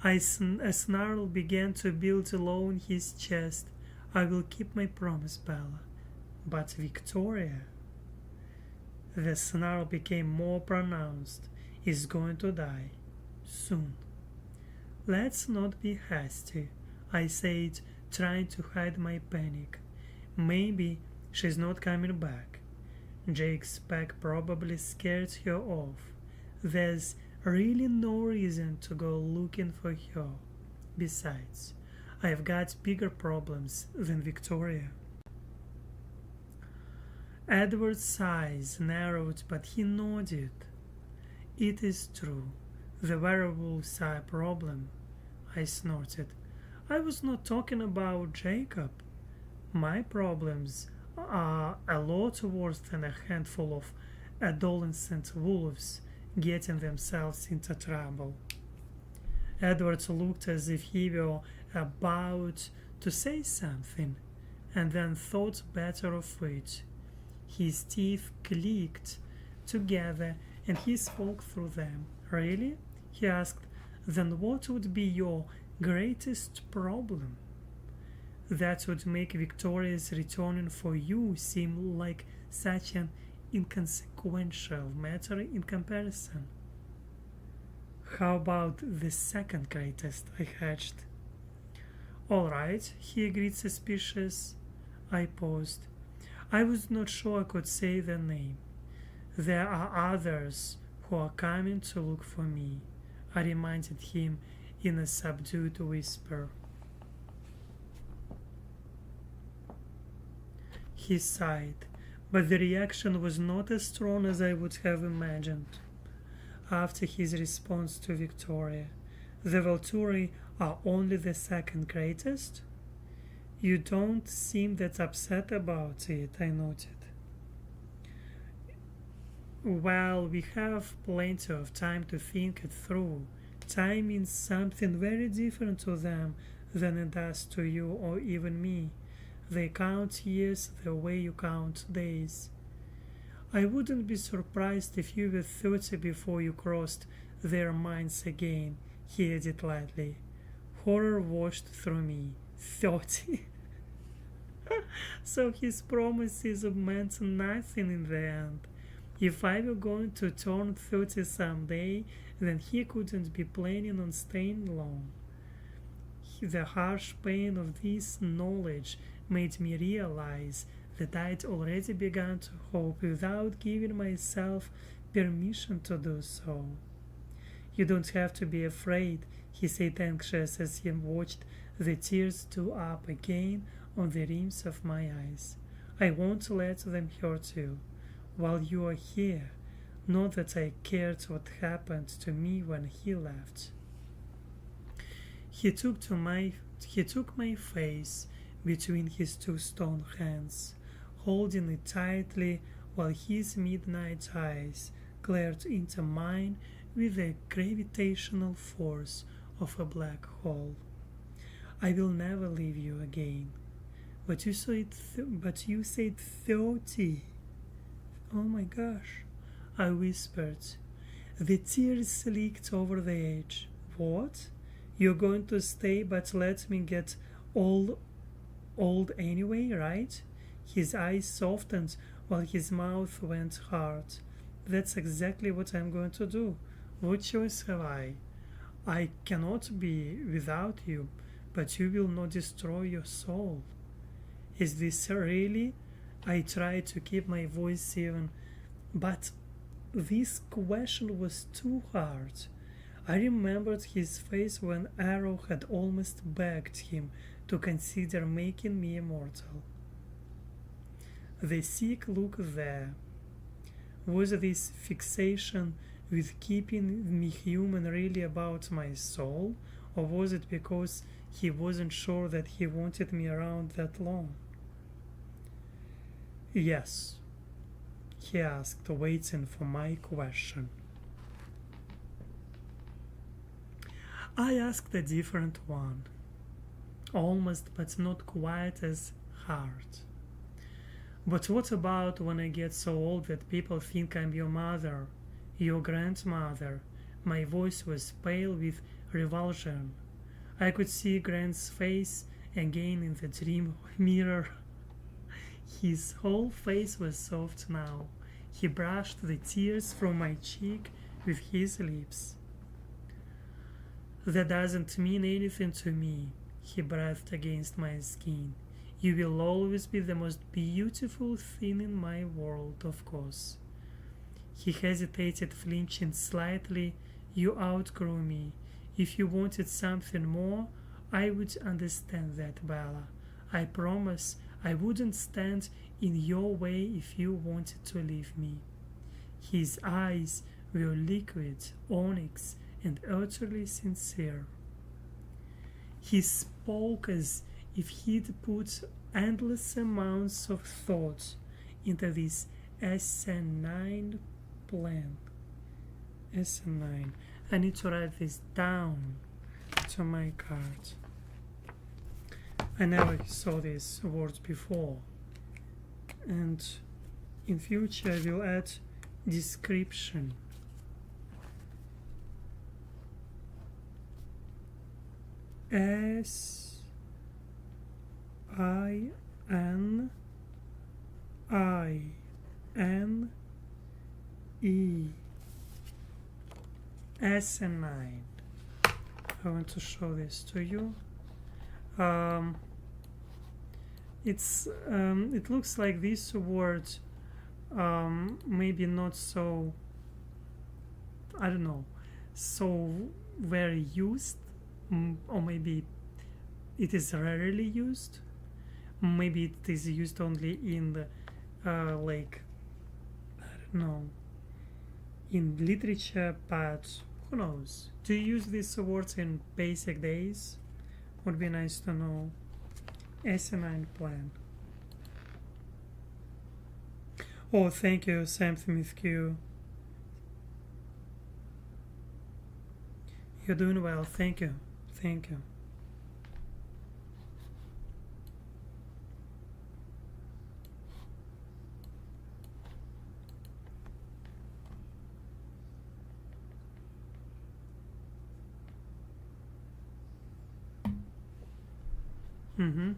A snarl began to build low in his chest. I will keep my promise, Bella. But Victoria... The snarl became more pronounced. Is going to die. Soon. Let's not be hasty, I said, trying to hide my panic. Maybe she's not coming back. Jake's pack probably scared her off. There's really no reason to go looking for her. Besides, I've got bigger problems than Victoria. Edward's eyes narrowed, but he nodded. It is true. The werewolves are a problem, I snorted. I was not talking about Jacob. My problems are a lot worse than a handful of adolescent wolves getting themselves into trouble. Edward looked as if he were about to say something, and then thought better of it. His teeth clicked together, and he spoke through them. Really? He asked. Then what would be your greatest problem? That would make Victoria's returning for you seem like such an inconsequential matter in comparison. How about the second greatest? I hatched. All right, he agreed, suspicious. I paused. I was not sure I could say the name. There are others who are coming to look for me, I reminded him in a subdued whisper. He sighed, but the reaction was not as strong as I would have imagined. After his response to Victoria, the Volturi are only the second greatest? You don't seem that upset about it, I noted. Well, we have plenty of time to think it through. Time means something very different to them than it does to you or even me. They count years the way you count days. I wouldn't be surprised if you were 30 before you crossed their minds again, he added lightly. Horror washed through me. 30. So his promises meant nothing in the end. If I were going to turn 30 someday, then he couldn't be planning on staying long. The harsh pain of this knowledge made me realize that I'd already begun to hope without giving myself permission to do so. You don't have to be afraid, he said anxious as he watched the tears do up again on the rims of my eyes. I won't let them hurt you while you are here. Not that I cared what happened to me when he left. He took my face between his two stone hands, holding it tightly while his midnight eyes glared into mine with the gravitational force of a black hole. I will never leave you again. But you said 30. Oh my gosh, I whispered. The tears leaked over the edge. What? You're going to stay but let me get old anyway, right? His eyes softened while his mouth went hard. That's exactly what I'm going to do. What choice have I? I cannot be without you, but you will not destroy your soul. Is this really? I tried to keep my voice even, but this question was too hard. I remembered his face when Arrow had almost begged him to consider making me immortal. The sick look there. Was this fixation with keeping me human really about my soul, or was it because he wasn't sure that he wanted me around that long? Yes, he asked, waiting for my question. I asked a different one, almost but not quite as hard. But what about when I get so old that people think I'm your mother, your grandmother? My voice was pale with revulsion. I could see Grant's face again in the dream mirror. His whole face was soft now. He brushed the tears from my cheek with his lips. That doesn't mean anything to me, he breathed against my skin. You will always be the most beautiful thing in my world, of course. He hesitated, flinching slightly. You outgrew me. If you wanted something more, I would understand that, Bella. I promise I wouldn't stand in your way if you wanted to leave me. His eyes were liquid, onyx, and utterly sincere. He spoke as if he'd put endless amounts of thought into this asinine plan. Asinine. I need to write this down to my card. I never saw these words before, and in future I will add description. S-I-N-I-N-E. Asinine. I want to show this to you. It looks like this word maybe not so, I don't know, so very used, or maybe it is rarely used. Maybe it is used only in the like, I don't know, in literature, but who knows? Do you use these words in basic days? Would be nice to know. Asinine plan. Oh, thank you, Sam Smith Q. You're doing well. Thank you. Thank you. Mm-hmm.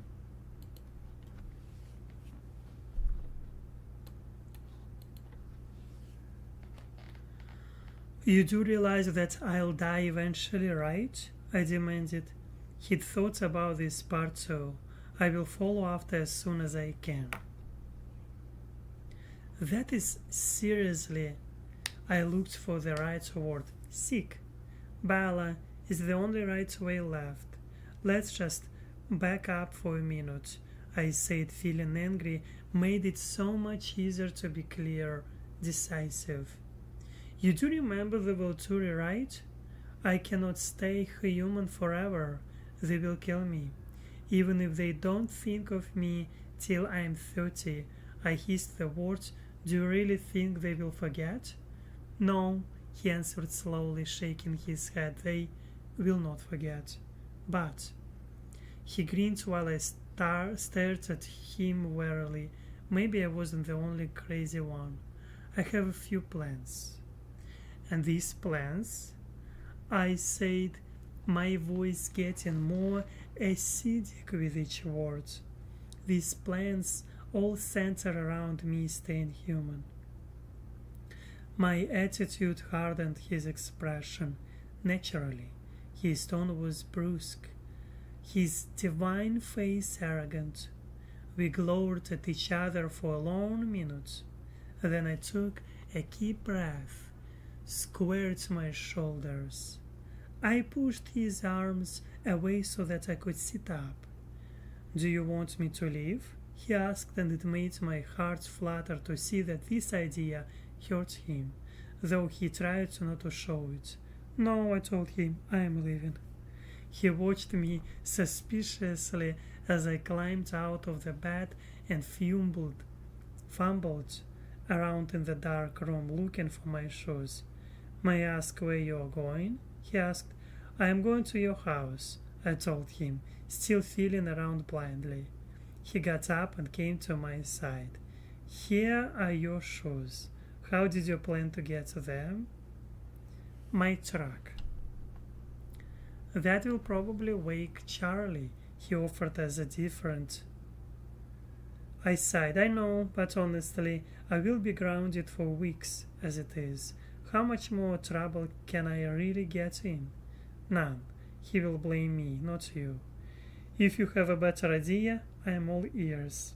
You do realize that I'll die eventually, right? I demanded. He'd thought about this part, so I will follow after as soon as I can. That is seriously. I looked for the right word. Sick. Bala is the only right way left. Let's just back up for a minute. I said, feeling angry, made it so much easier to be clear, decisive. You do remember the Volturi, right? I cannot stay human forever. They will kill me. Even if they don't think of me till I am 30, I hissed the words. Do you really think they will forget? No, he answered slowly, shaking his head. They will not forget. But he grinned while I stared at him warily. Maybe I wasn't the only crazy one. I have a few plans. And these plans, I said, my voice getting more acidic with each word. These plans all center around me staying human. My attitude hardened his expression. Naturally, his tone was brusque, his divine face arrogant. We glowered at each other for a long minute. Then I took a deep breath, squared my shoulders. I pushed his arms away so that I could sit up. Do you want me to leave? He asked, and it made my heart flutter to see that this idea hurt him, though he tried not to show it. No, I told him, I am leaving. He watched me suspiciously as I climbed out of the bed and fumbled around in the dark room looking for my shoes. May I ask where you are going? He asked. I am going to your house, I told him, still feeling around blindly. He got up and came to my side. Here are your shoes. How did you plan to get to them? My truck. That will probably wake Charlie, he offered as a different. I sighed. I know, but honestly, I will be grounded for weeks as it is. How much more trouble can I really get in? None. He will blame me, not you. If you have a better idea, I am all ears.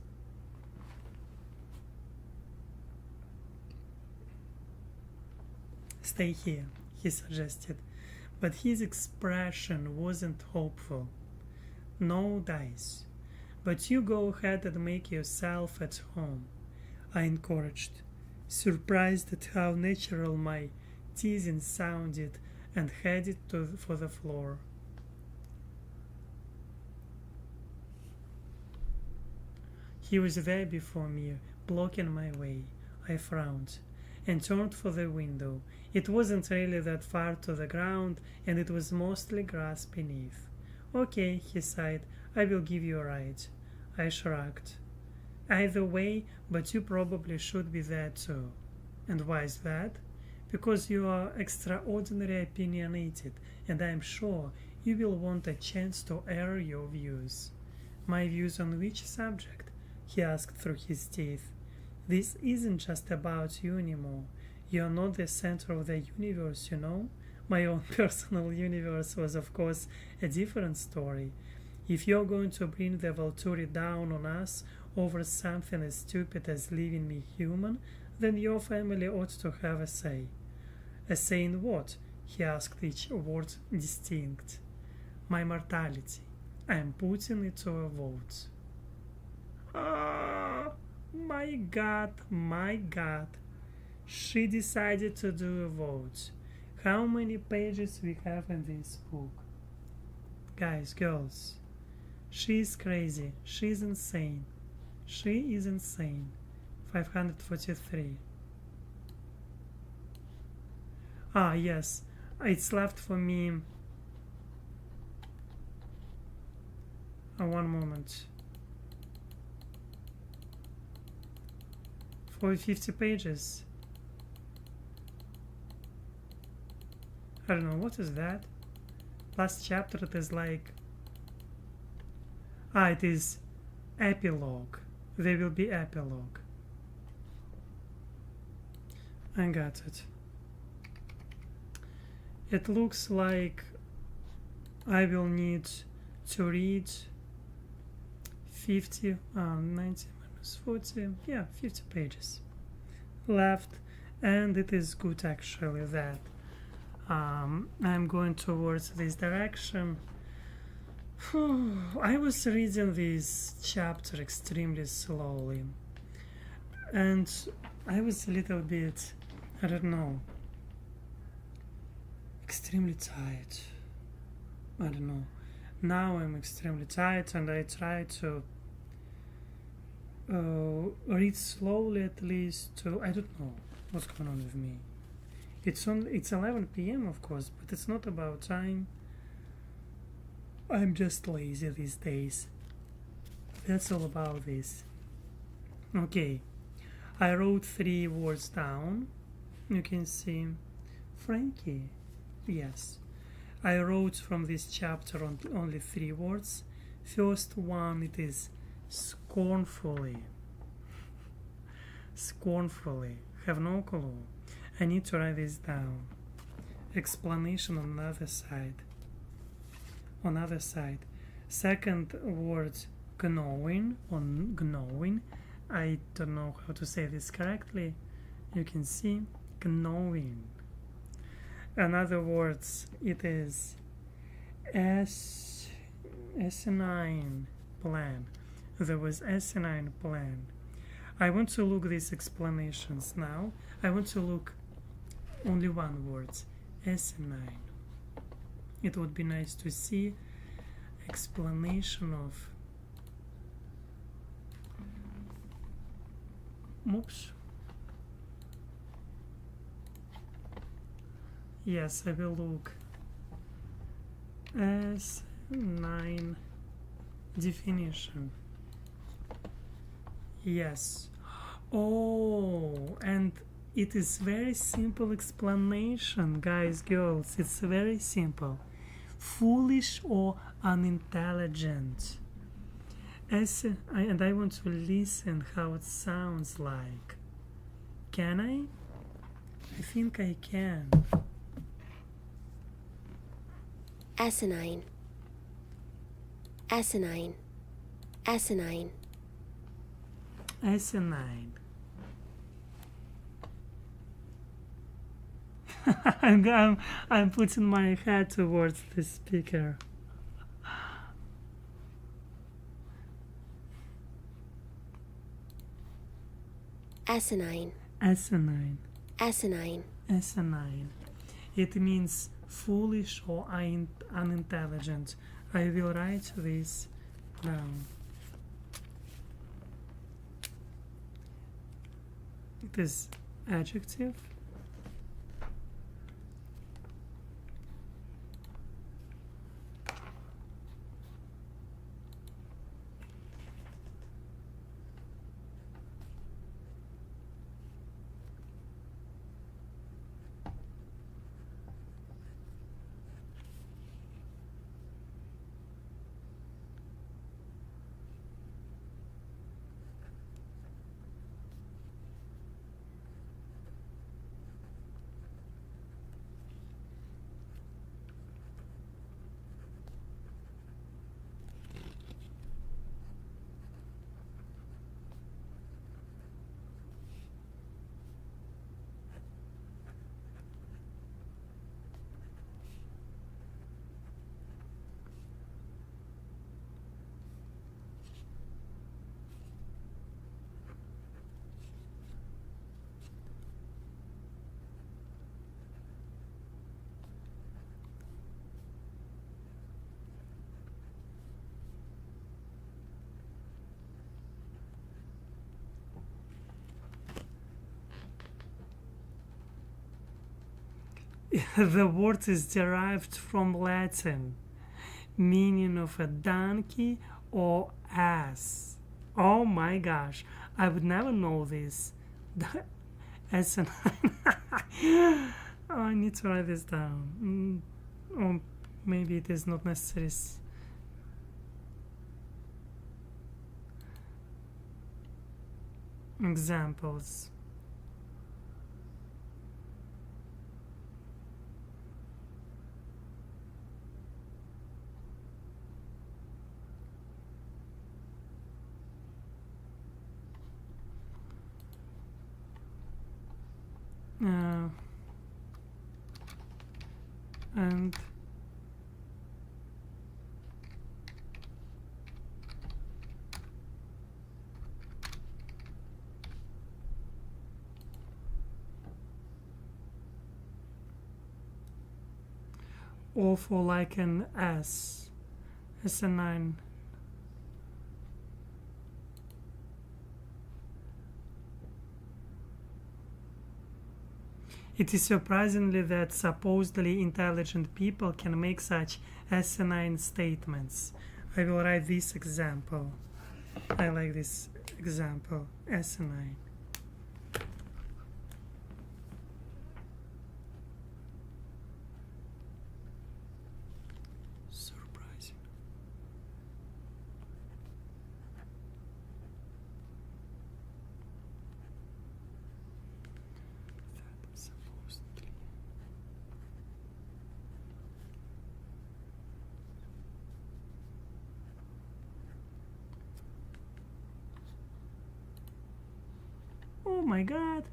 Stay here, he suggested, but his expression wasn't hopeful. No dice. But you go ahead and make yourself at home, I encouraged, surprised at how natural my teasing sounded, and headed for the floor. He was there before me, blocking my way. I frowned and turned for the window. It wasn't really that far to the ground, and it was mostly grass beneath. Okay, he sighed, I will give you a ride. I shrugged. Either way, but you probably should be there too. And why is that? Because you are extraordinarily opinionated, and I am sure you will want a chance to air your views. My views on which subject? He asked through his teeth. This isn't just about you anymore. You are not the center of the universe, you know? My own personal universe was, of course, a different story. If you're going to bring the Volturi down on us over something as stupid as leaving me human, then your family ought to have a say. A say in what? He asked, each word distinct. My mortality. I am putting it to a vote. Ah, my God, my God. She decided to do a vote. How many pages we have in this book? Guys, girls, she's crazy. She's insane. She is insane. 543. Ah, yes. It's left for me. One moment. For 50 pages. I don't know, what is that? Last chapter it is like It is epilogue. There will be epilogue. I got it. It looks like I will need to read 90 minus 40, yeah, 50 pages left, and it is good actually that I'm going towards this direction. I was reading this chapter extremely slowly, and I was a little bit, I don't know, extremely tired. I don't know. Now I'm extremely tired, and I try to read slowly at least. I don't know what's going on with me. It's 11 p.m. of course, but it's not about time. I'm just lazy these days. That's all about this. Okay, I wrote 3 words down. You can see Frankie. Yes, I wrote from this chapter only 3 words. First one, it is scornfully. Scornfully. Have no clue. I need to write this down. Explanation on the other side. On other side. Second word, gnawing. On gnawing. I don't know how to say this correctly. You can see gnawing. Another words, it is asinine plan. There was asinine plan. I want to look these explanations now. I want to look only one word, asinine. It would be nice to see explanation of. Oops. Yes, I will look. Asinine definition. Yes. Oh, and it is very simple explanation, guys, girls. It's very simple. Foolish or unintelligent. And I want to listen how it sounds like. Can I? I think I can. Asinine. Asinine. Asinine. Asinine. I'm putting my head towards the speaker. Asinine. Asinine. Asinine. Asinine. It means foolish or unintelligent. I will write this down. It is adjective. The word is derived from Latin, meaning of a donkey or ass. Oh my gosh, I would never know this. Asinine. Oh, I need to write this down. Or maybe it is not necessary. Examples. And or for like an S, SN9. It is surprisingly that supposedly intelligent people can make such asinine statements. I will write this example. I like this example, asinine. Surprising. That supposedly. Oh my god.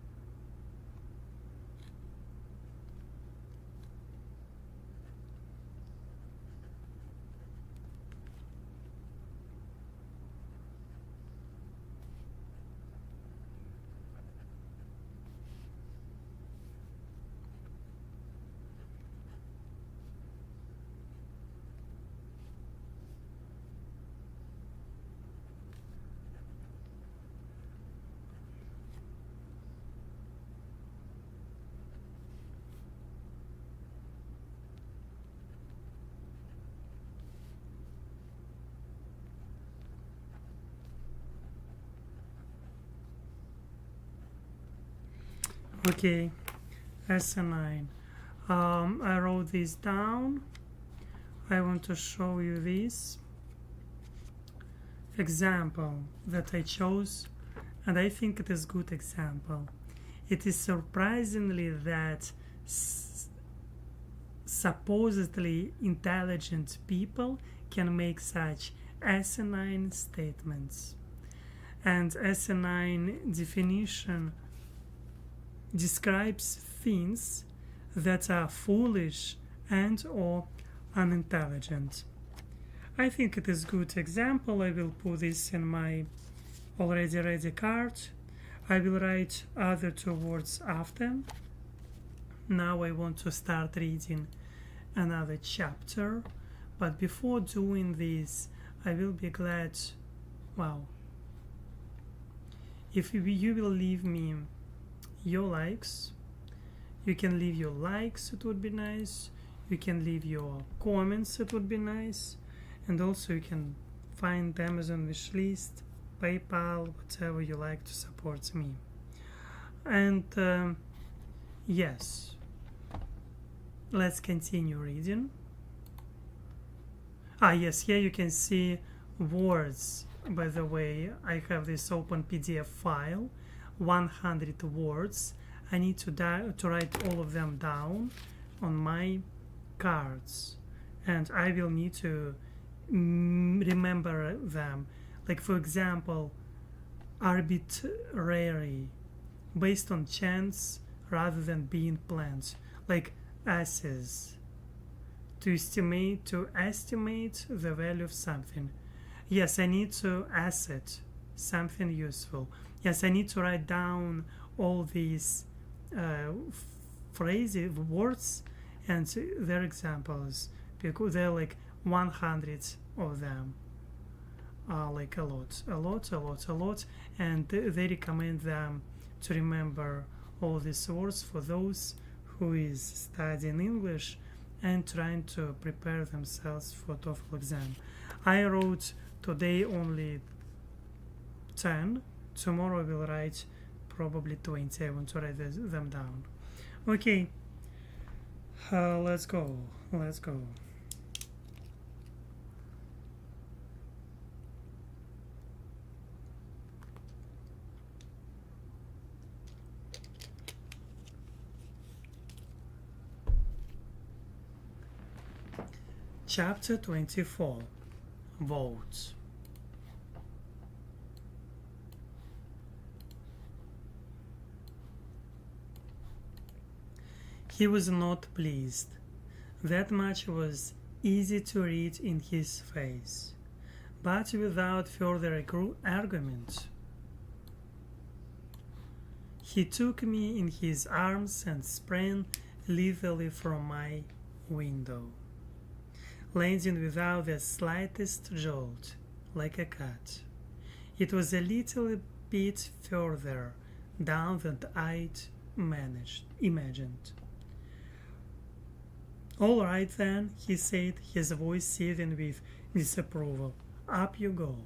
Okay, asinine. I wrote this down. I want to show you this example that I chose, and I think it is a good example. It is surprisingly that supposedly intelligent people can make such asinine statements. And asinine definition describes things that are foolish and or unintelligent. I think it is a good example. I will put this in my already ready card. I will write other two words after. Now I want to start reading another chapter, but before doing this I will be glad, if you will leave me your likes. You can leave your likes, it would be nice. You can leave your comments, it would be nice. And also you can find Amazon wishlist, PayPal, whatever you like to support me. And yes, let's continue reading. Yes, here you can see words. By the way, I have this open PDF file, 100 words. I need to write all of them down on my cards, and I will need to remember them. Like, for example, arbitrary, based on chance rather than being planned, like asses, to estimate the value of something. Yes, I need to asset something useful. Yes, I need to write down all these phrases, words, and their examples, because there are like 100 of them. Like a lot, and they recommend them to remember all these words for those who is studying English and trying to prepare themselves for TOEFL exam. I wrote today only 10. Tomorrow I will write probably 20. I want to write them down. Okay, let's go. Chapter 24. Votes. He was not pleased. That much was easy to read in his face. But without further argument, he took me in his arms and sprang lithely from my window, landing without the slightest jolt, like a cat. It was a little bit further down than I'd imagined. "All right then," he said, his voice seething with disapproval. "Up you go."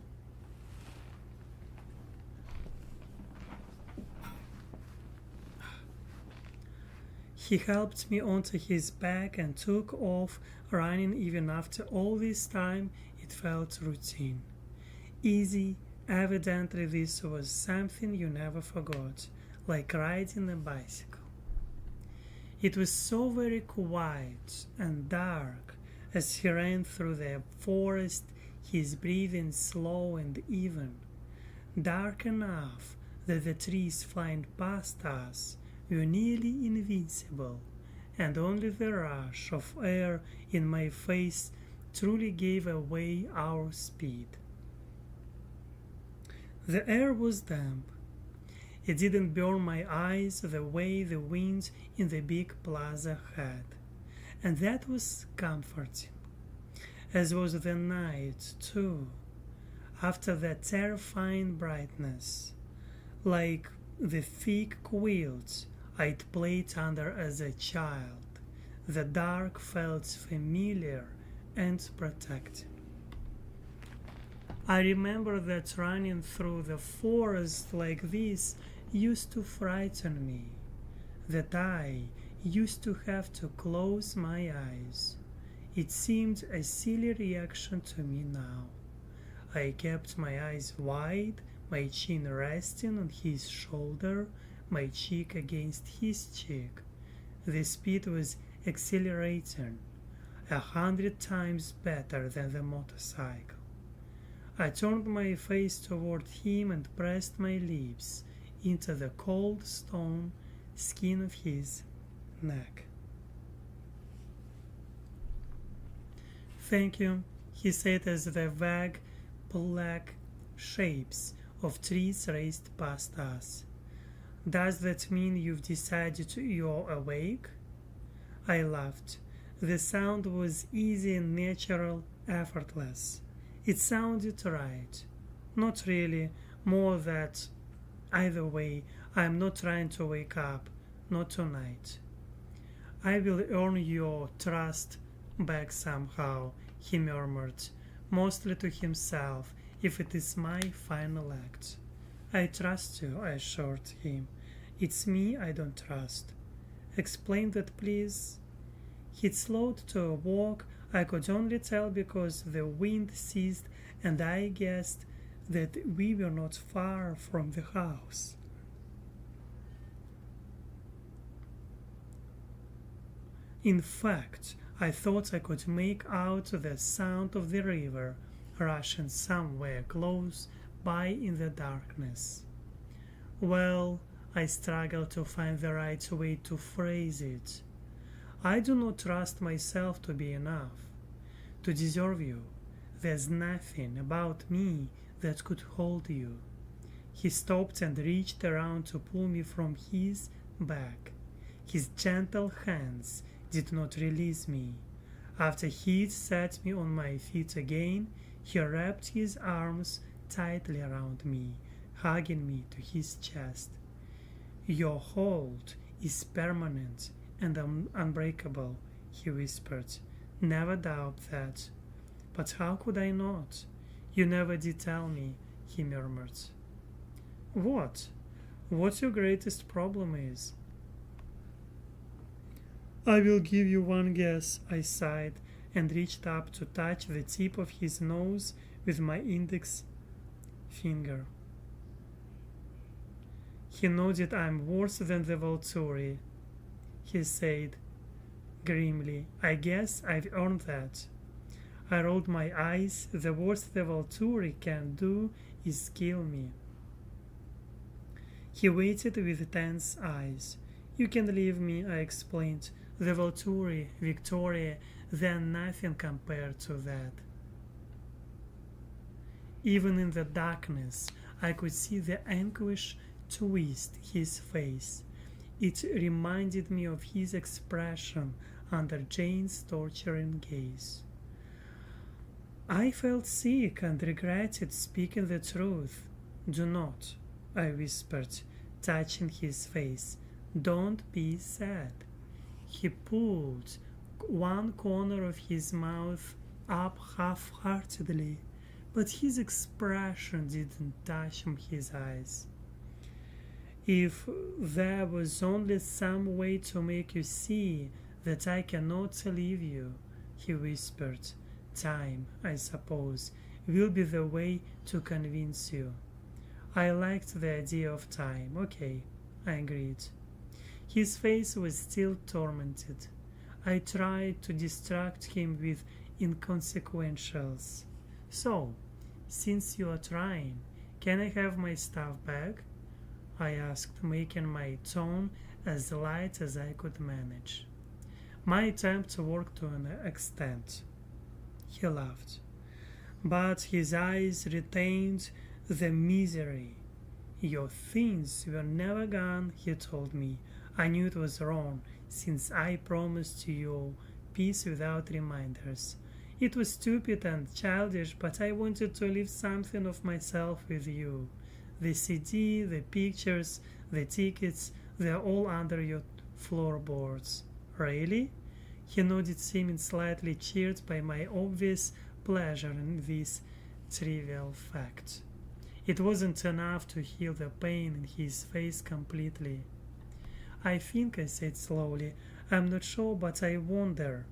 He helped me onto his back and took off running. Even after all this time, it felt routine. Easy. Evidently this was something you never forgot, like riding a bicycle. It was so very quiet and dark as he ran through the forest, his breathing slow and even, dark enough that the trees flying past us were nearly invisible, and only the rush of air in my face truly gave away our speed. The air was damp. It didn't burn my eyes the way the wind in the big plaza had, and that was comforting, as was the night, too, after that terrifying brightness, like the thick quilts I'd played under as a child. The dark felt familiar and protecting. I remember that running through the forest like this used to frighten me, that I used to have to close my eyes. It seemed a silly reaction to me now. I kept my eyes wide, my chin resting on his shoulder, my cheek against his cheek. The speed was accelerating, 100 times better than the motorcycle. I turned my face toward him and pressed my lips into the cold stone skin of his neck. "Thank you," he said as the vague black shapes of trees raced past us. "Does that mean you've decided you're awake?" I laughed. The sound was easy and natural, effortless. It sounded right. Not really, more that either way, I'm not trying to wake up, not tonight. "I will earn your trust back somehow," he murmured, mostly to himself, "if it is my final act." "I trust you," I assured him. "It's me I don't trust." "Explain that, please." He'd slowed to a walk. I could only tell because the wind ceased, and I guessed that we were not far from the house. In fact, I thought I could make out the sound of the river rushing somewhere close by in the darkness. Well, I struggled to find the right way to phrase it. I do not trust myself to be enough, to deserve you. There's nothing about me that could hold you. He stopped and reached around to pull me from his back. His gentle hands did not release me. After he'd set me on my feet again, he wrapped his arms tightly around me, hugging me to his chest. "Your hold is permanent and unbreakable," he whispered. "Never doubt that." "But how could I not? You never did tell me," he murmured. "What? What your greatest problem is?" "I will give you one guess," I sighed, and reached up to touch the tip of his nose with my index finger. He nodded. "I'm worse than the Volturi," he said grimly. "I guess I've earned that." I rolled my eyes. The worst the Valtteri can do is kill me. He waited with tense eyes. You can leave me, I explained. The Valtteri, Victoria, they're nothing compared to that. Even in the darkness, I could see the anguish twist his face. It reminded me of his expression under Jane's torturing gaze. I felt sick and regretted speaking the truth. Do not, I whispered, touching his face. Don't be sad. He pulled one corner of his mouth up half-heartedly, but his expression didn't touch his eyes. If there was only some way to make you see that I cannot leave you, he whispered, time, I suppose, will be the way to convince you. I liked the idea of time. Okay, I agreed. His face was still tormented. I tried to distract him with inconsequentials. So, since you are trying, can I have my stuff back? I asked, making my tone as light as I could manage. My attempt worked to an extent. He laughed, but his eyes retained the misery. Your things were never gone, he told me. I knew it was wrong, since I promised you peace without reminders. It was stupid and childish, but I wanted to leave something of myself with you. The CD, the pictures, the tickets, they're all under your floorboards. Really? He nodded, seeming slightly cheered by my obvious pleasure in this trivial fact. It wasn't enough to heal the pain in his face completely. I think, I said slowly, I'm not sure, but I wonder.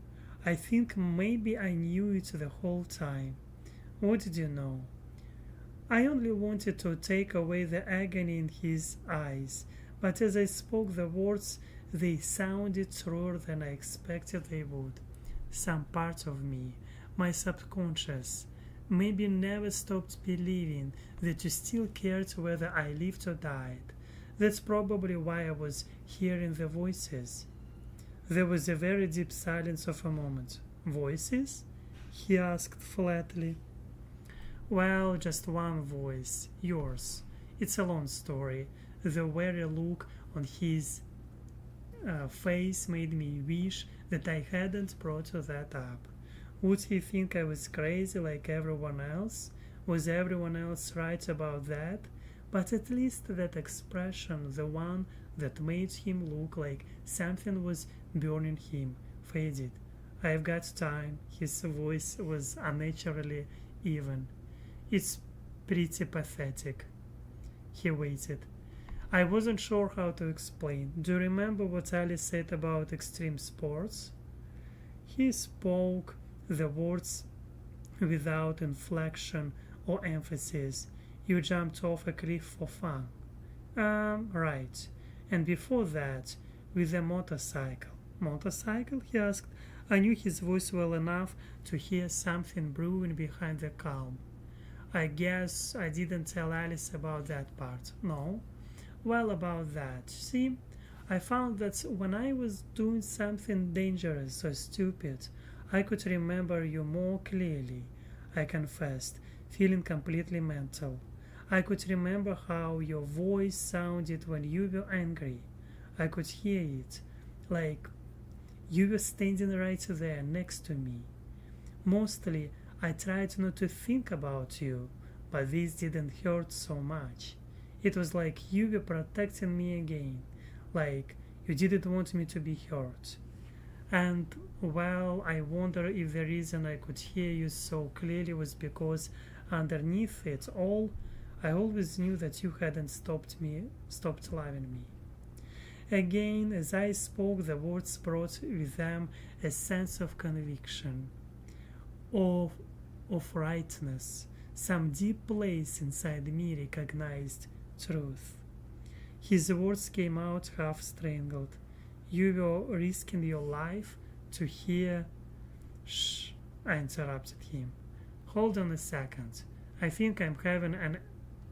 I think maybe I knew it the whole time. What did you know? I only wanted to take away the agony in his eyes, but as I spoke the words, they sounded truer than I expected they would. Some part of me, my subconscious, maybe never stopped believing that you still cared whether I lived or died. That's probably why I was hearing the voices. There was a very deep silence of a moment. Voices? He asked flatly. Well, just one voice, yours. It's a long story. The weary look on his face made me wish that I hadn't brought that up. Would he think I was crazy like everyone else? Was everyone else right about that? But at least that expression, the one that made him look like something was burning him, faded. I've got time. His voice was unnaturally even. It's pretty pathetic. He waited. I wasn't sure how to explain. Do you remember what Alice said about extreme sports? He spoke the words without inflection or emphasis. You jumped off a cliff for fun. Right. And before that, with a motorcycle. Motorcycle? He asked. I knew his voice well enough to hear something brewing behind the calm. I guess I didn't tell Alice about that part. No? Well, about that. See, I found that when I was doing something dangerous or stupid, I could remember you more clearly, I confessed, feeling completely mental. I could remember how your voice sounded when you were angry. I could hear it, like you were standing right there next to me. Mostly, I tried not to think about you, but this didn't hurt so much. It was like you were protecting me again, like you didn't want me to be hurt. And, well, I wonder if the reason I could hear you so clearly was because underneath it all, I always knew that you hadn't stopped loving me. Again, as I spoke, the words brought with them a sense of conviction, of rightness. Some deep place inside me recognized truth. His words came out half strangled. You were risking your life to hear. Shh, I interrupted him. Hold on a second. I think I'm having an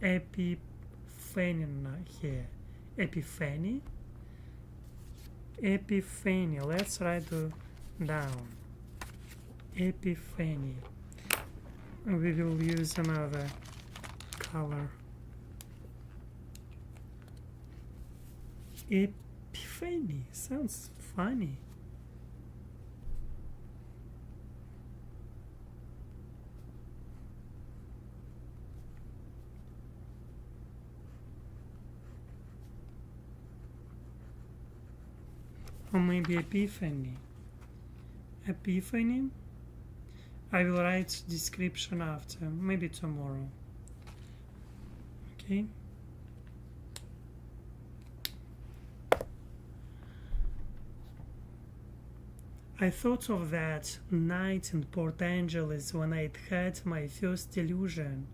epiphany here. Epiphany? Epiphany. Let's write it down. Epiphany. We will use another color. Epiphany. Sounds funny. Or maybe epiphany. Epiphany? I will write description after, maybe tomorrow. Okay? I thought of that night in Port Angeles when I'd had my first delusion.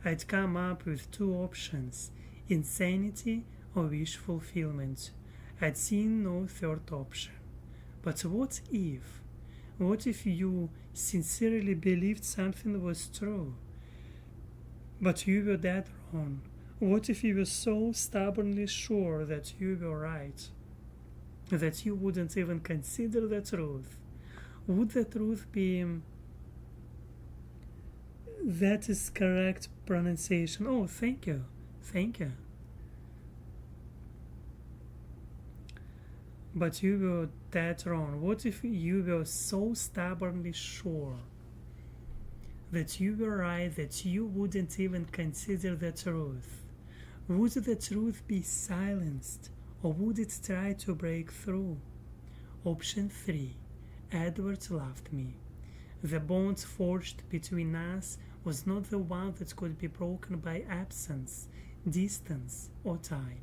I'd come up with two options, insanity or wish fulfillment. I'd seen no third option. But what if? What if you sincerely believed something was true, but you were dead wrong? What if you were so stubbornly sure that you were right, that you wouldn't even consider the truth? Would the truth be that is correct pronunciation? Oh, thank you. Thank you. But you were dead wrong. What if you were so stubbornly sure that you were right that you wouldn't even consider the truth? Would the truth be silenced, or would it try to break through? Option 3. Edward loved me. The bond forged between us was not the one that could be broken by absence, distance, or time.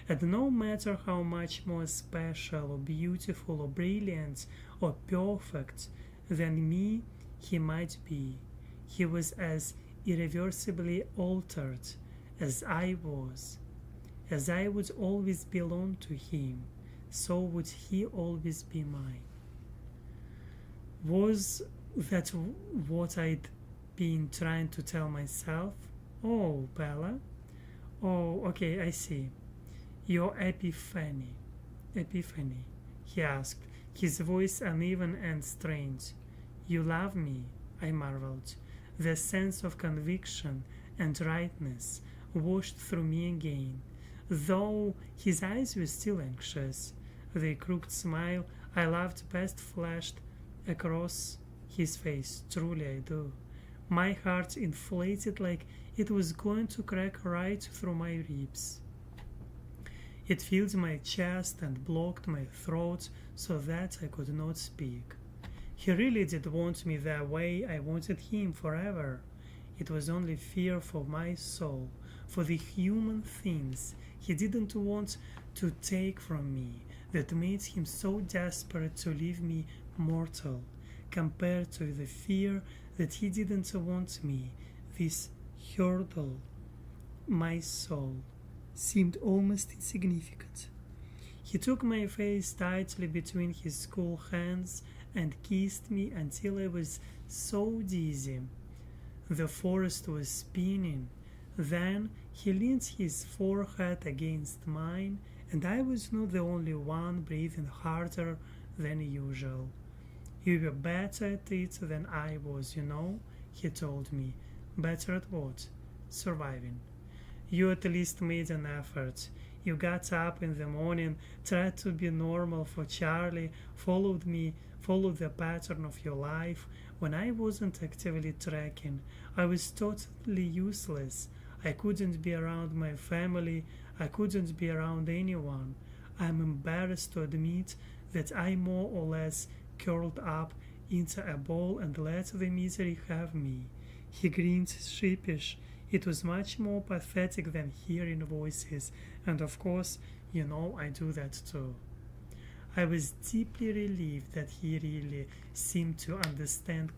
And no matter how much more special or beautiful or brilliant or perfect than me he might be, he was as irreversibly altered as I was. As I would always belong to him, so would he always be mine. Was that what I'd been trying to tell myself? Oh, Bella? Oh, okay, I see. Your epiphany, he asked, his voice uneven and strange. You love me, I marveled. The sense of conviction and rightness washed through me again, though his eyes were still anxious. The crooked smile I loved best flashed across his face. Truly I do. My heart inflated like it was going to crack right through my ribs. It filled my chest and blocked my throat so that I could not speak. He really did want me that way I wanted him forever. It was only fear for my soul, for the human things he didn't want to take from me, that made him so desperate to leave me mortal, compared to the fear that he didn't want me. This hurdle, my soul, seemed almost insignificant. He took my face tightly between his cool hands and kissed me until I was so dizzy. The forest was spinning. Then he leaned his forehead against mine, and I was not the only one breathing harder than usual. You were better at it than I was, you know, he told me. Better at what? Surviving. You at least made an effort. You got up in the morning, tried to be normal for Charlie, followed the pattern of your life. When I wasn't actively tracking, I was totally useless. I couldn't be around my family. I couldn't be around anyone. I'm embarrassed to admit that I more or less curled up into a ball and let the misery have me. He grinned sheepish. It was much more pathetic than hearing voices, and of course, you know I do that too. I was deeply relieved that he really seemed to understand,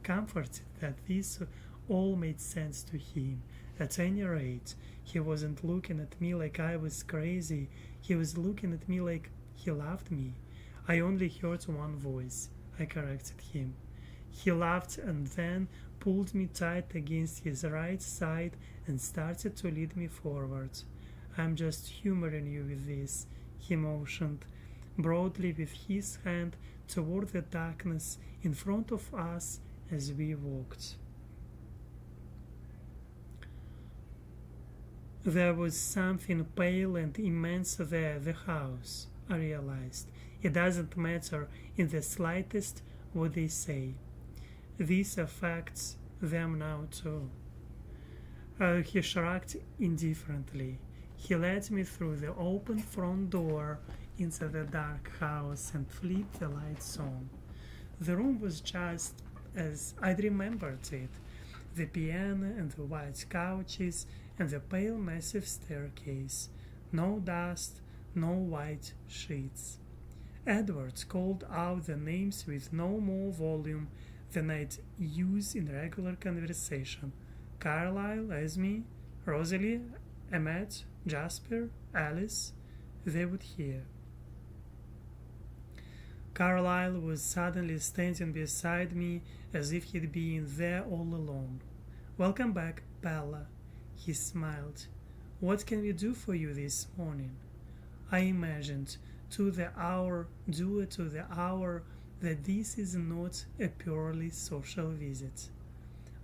comforted that this all made sense to him. At any rate, he wasn't looking at me like I was crazy. He was looking at me like he loved me. I only heard one voice. I corrected him. He laughed and then pulled me tight against his right side and started to lead me forward. I'm just humoring you with this, he motioned broadly with his hand toward the darkness in front of us as we walked. There was something pale and immense there, the house, I realized. It doesn't matter in the slightest what they say. This affects them now too. He shrugged indifferently. He led me through the open front door into the dark house and flipped the lights on. The room was just as I'd remembered it. The piano and the white couches and the pale massive staircase. No dust, no white sheets. Edwards called out the names with no more volume than I'd use in regular conversation. Carlyle, Esme, Rosalie, Emmett, Jasper, Alice. They would hear. Carlyle was suddenly standing beside me as if he'd been there all along. "Welcome back, Bella," he smiled. "What can we do for you this morning?" I imagined to the hour that this is not a purely social visit.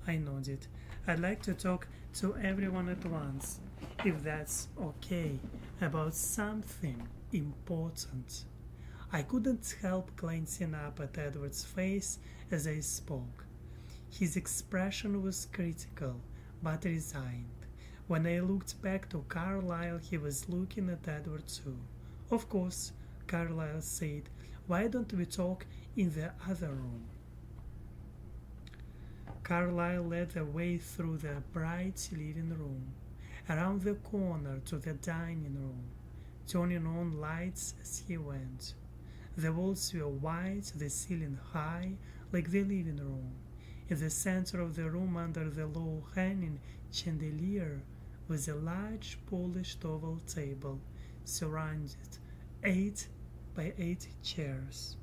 I nodded. "I'd like to talk to everyone at once, if that's okay, about something important." I couldn't help glancing up at Edward's face as I spoke. His expression was critical, but resigned. When I looked back to Carlyle, he was looking at Edward too. "Of course," Carlyle said. "Why don't we talk in the other room?" Carlyle led the way through the bright living room, around the corner to the dining room, turning on lights as he went. The walls were white, the ceiling high, like the living room. In the center of the room, under the low-hanging chandelier, was a large polished oval table, surrounded 8 by 8 chairs.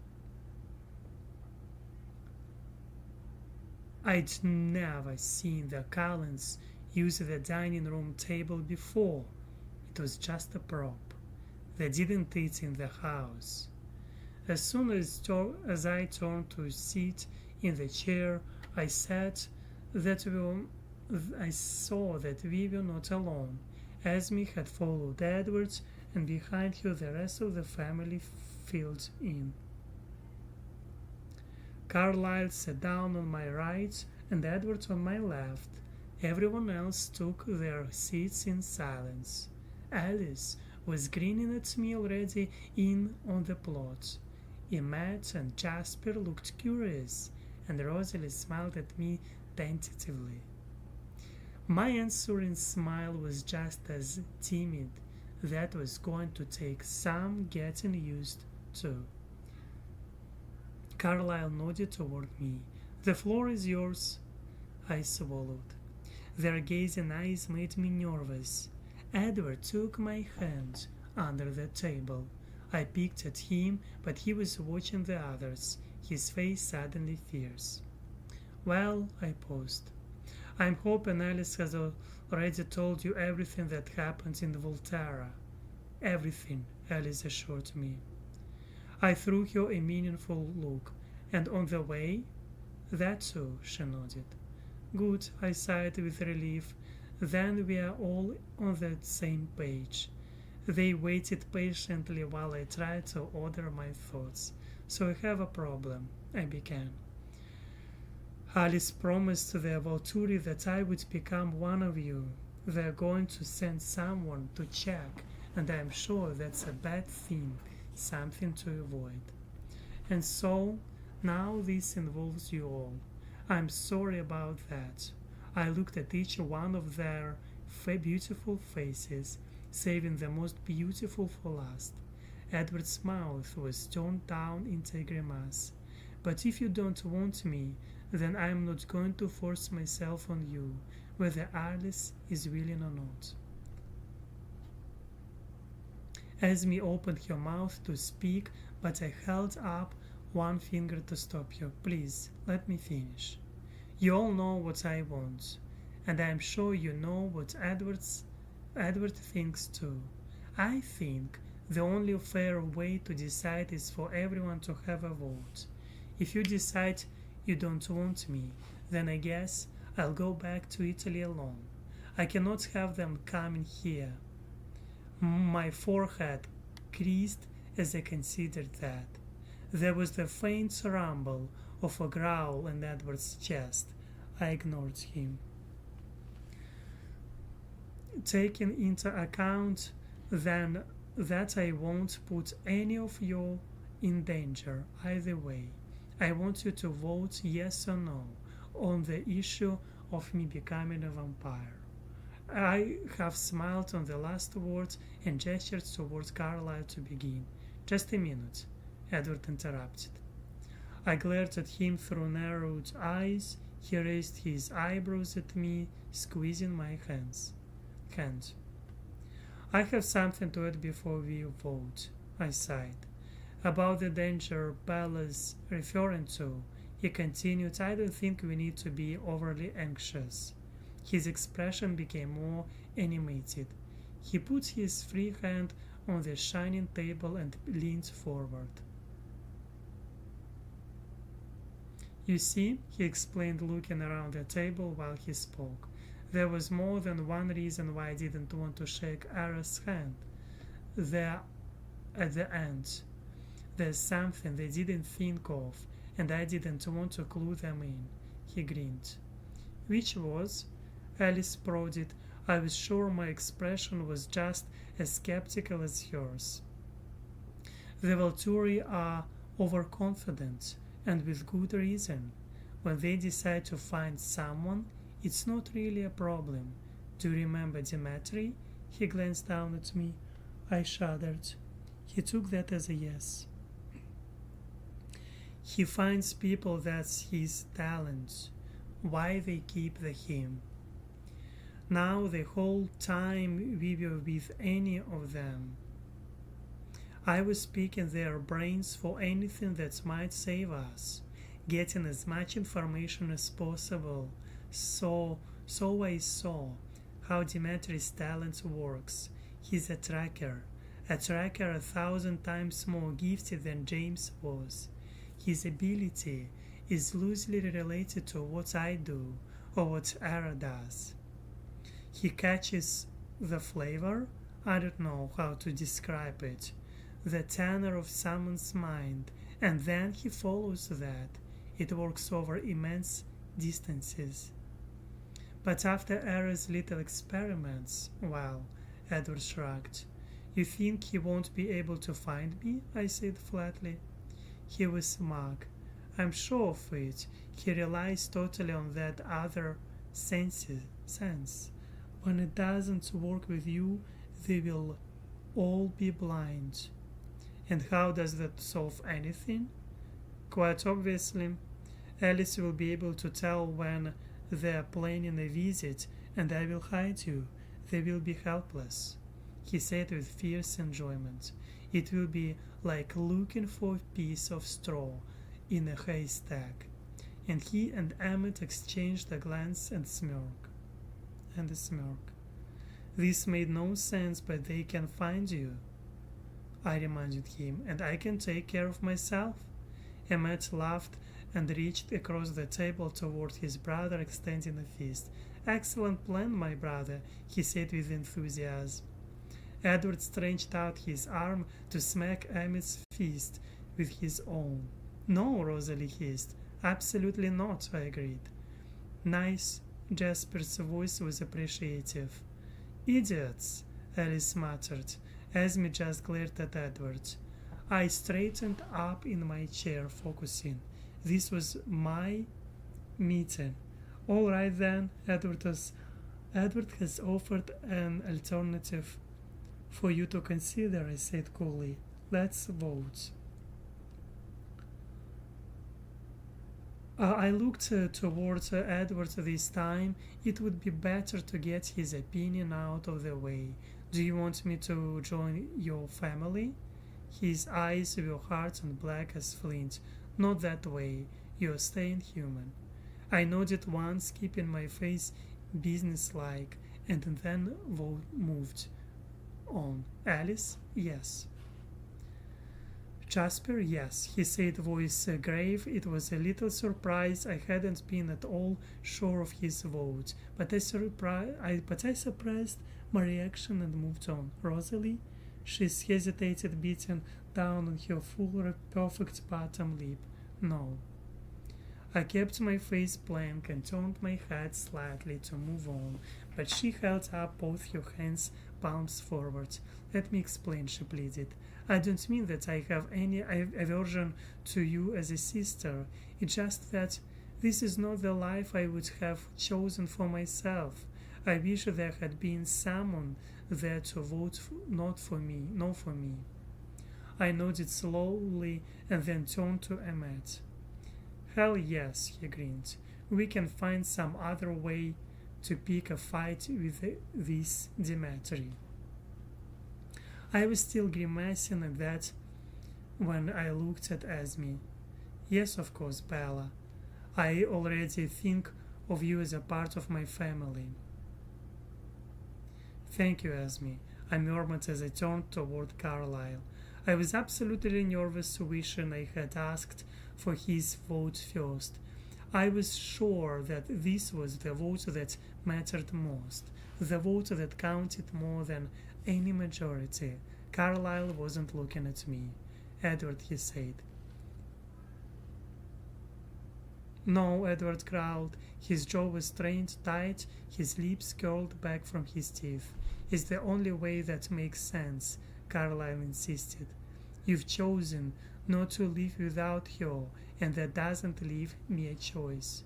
I'd never seen the Cullens use the dining room table before. It was just a prop. They didn't eat in the house. As soon as I turned to sit in the chair, I saw that we were not alone. Esme had followed Edwards, and behind her the rest of the family filed in. Carlyle sat down on my right and Edwards on my left. Everyone else took their seats in silence. Alice was grinning at me already in on the plot. Emmett and Jasper looked curious, and Rosalie smiled at me tentatively. My answering smile was just as timid. That was going to take some getting used to. Carlyle nodded toward me. "The floor is yours." I swallowed. Their gazing eyes made me nervous. Edward took my hand under the table. I peeked at him, but he was watching the others, his face suddenly fierce. "Well," I paused, "I'm hoping Alice has already told you everything that happened in Volterra." "Everything," Alice assured me. I threw her a meaningful look. "And on the way?" "That too," she nodded. "Good," I sighed with relief. "Then we are all on the same page." They waited patiently while I tried to order my thoughts. "So I have a problem," I began. "Alice promised the Volturi that I would become one of you. They're going to send someone to check, and I'm sure that's a bad thing, something to avoid. And so, now this involves you all. I'm sorry about that." I looked at each one of their beautiful faces, saving the most beautiful for last. Edward's mouth was turned down into a grimace. "But if you don't want me, then I'm not going to force myself on you, whether Alice is willing or not." Esme opened her mouth to speak, but I held up one finger to stop you. Please, let me finish. You all know what I want, and I'm sure you know what Edward thinks too. I think the only fair way to decide is for everyone to have a vote. If you decide you don't want me, then I guess I'll go back to Italy alone. I cannot have them coming here. My forehead creased as I considered that. There was the faint rumble of a growl in Edward's chest. I ignored him. Taking into account then that I won't put any of you in danger either way, I want you to vote yes or no on the issue of me becoming a vampire. I have smiled on the last words and gestured towards Carlyle to begin. Just a minute, Edward interrupted. I glared at him through narrowed eyes. He raised his eyebrows at me, squeezing my hand. I have something to add before we vote, I sighed. About the danger Bella's referring to, he continued, I don't think we need to be overly anxious. His expression became more animated. He put his free hand on the shining table and leaned forward. You see, he explained, looking around the table while he spoke, there was more than one reason why I didn't want to shake Ara's hand. There, at the end, there's something they didn't think of, and I didn't want to clue them in. He grinned. Which was? Alice prodded. I was sure my expression was just as skeptical as yours. The Volturi are overconfident, and with good reason. When they decide to find someone, it's not really a problem. Do you remember Dimitri? He glanced down at me. I shuddered. He took that as a yes. He finds people, that's his talent. Why they keep him? Now the whole time we were with any of them, I was picking their brains for anything that might save us, getting as much information as possible. So I saw how Dimitri's talent works. He's a tracker 1,000 times more gifted than James was. His ability is loosely related to what I do or what Ara does. He catches the flavor, I don't know how to describe it, the tenor of someone's mind, and then he follows that. It works over immense distances. But after Ara's little experiments, well, Edward shrugged. You think he won't be able to find me? I said flatly. He was smug. I'm sure of it. He relies totally on that other sense. When it doesn't work with you, they will all be blind. And how does that solve anything? Quite obviously, Alice will be able to tell when they are planning a visit, and I will hide you. They will be helpless. He said with fierce enjoyment. It will be like looking for a piece of straw in a haystack. And he and Emmett exchanged a glance and a smirk. This made no sense, but they can find you, I reminded him, and I can take care of myself. Emmett laughed and reached across the table toward his brother, extending a fist. Excellent plan, my brother, he said with enthusiasm. Edward stretched out his arm to smack Emmett's fist with his own. No, Rosalie hissed. Absolutely not, I agreed. Nice. Jasper's voice was appreciative. Idiots, Alice muttered. Esme just glared at Edward. I straightened up in my chair, focusing. This was my meeting. All right then, Edward has offered an alternative for you to consider, I said coolly. Let's vote. I looked towards Edward this time. It would be better to get his opinion out of the way. Do you want me to join your family? His eyes were hard and black as flint. Not that way. You're staying human. I nodded once, keeping my face businesslike, and then moved on. Alice? Yes. Jasper? Yes, he said, voice grave. It was a little surprise. I hadn't been at all sure of his vote, but I suppressed my reaction and moved on. Rosalie? She hesitated, beating down on her full, perfect bottom lip. No. I kept my face blank and turned my head slightly to move on, but she held up both her hands, palms forward. Let me explain, she pleaded. I don't mean that I have any aversion to you as a sister. It's just that this is not the life I would have chosen for myself. I wish there had been someone there to vote not for me, no for me. I nodded slowly and then turned to Emmett. Hell yes, he grinned. We can find some other way to pick a fight with this Demetri. I was still grimacing at that when I looked at Esme. Yes, of course, Bella. I already think of you as a part of my family. Thank you, Esme, I murmured as I turned toward Carlyle. I was absolutely nervous, wishing I had asked for his vote first. I was sure that this was the vote that mattered most, the vote that counted more than any majority. Carlyle wasn't looking at me. Edward, he said. No, Edward growled. His jaw was strained tight, his lips curled back from his teeth. It's the only way that makes sense, Carlyle insisted. You've chosen not to live without her, and that doesn't leave me a choice.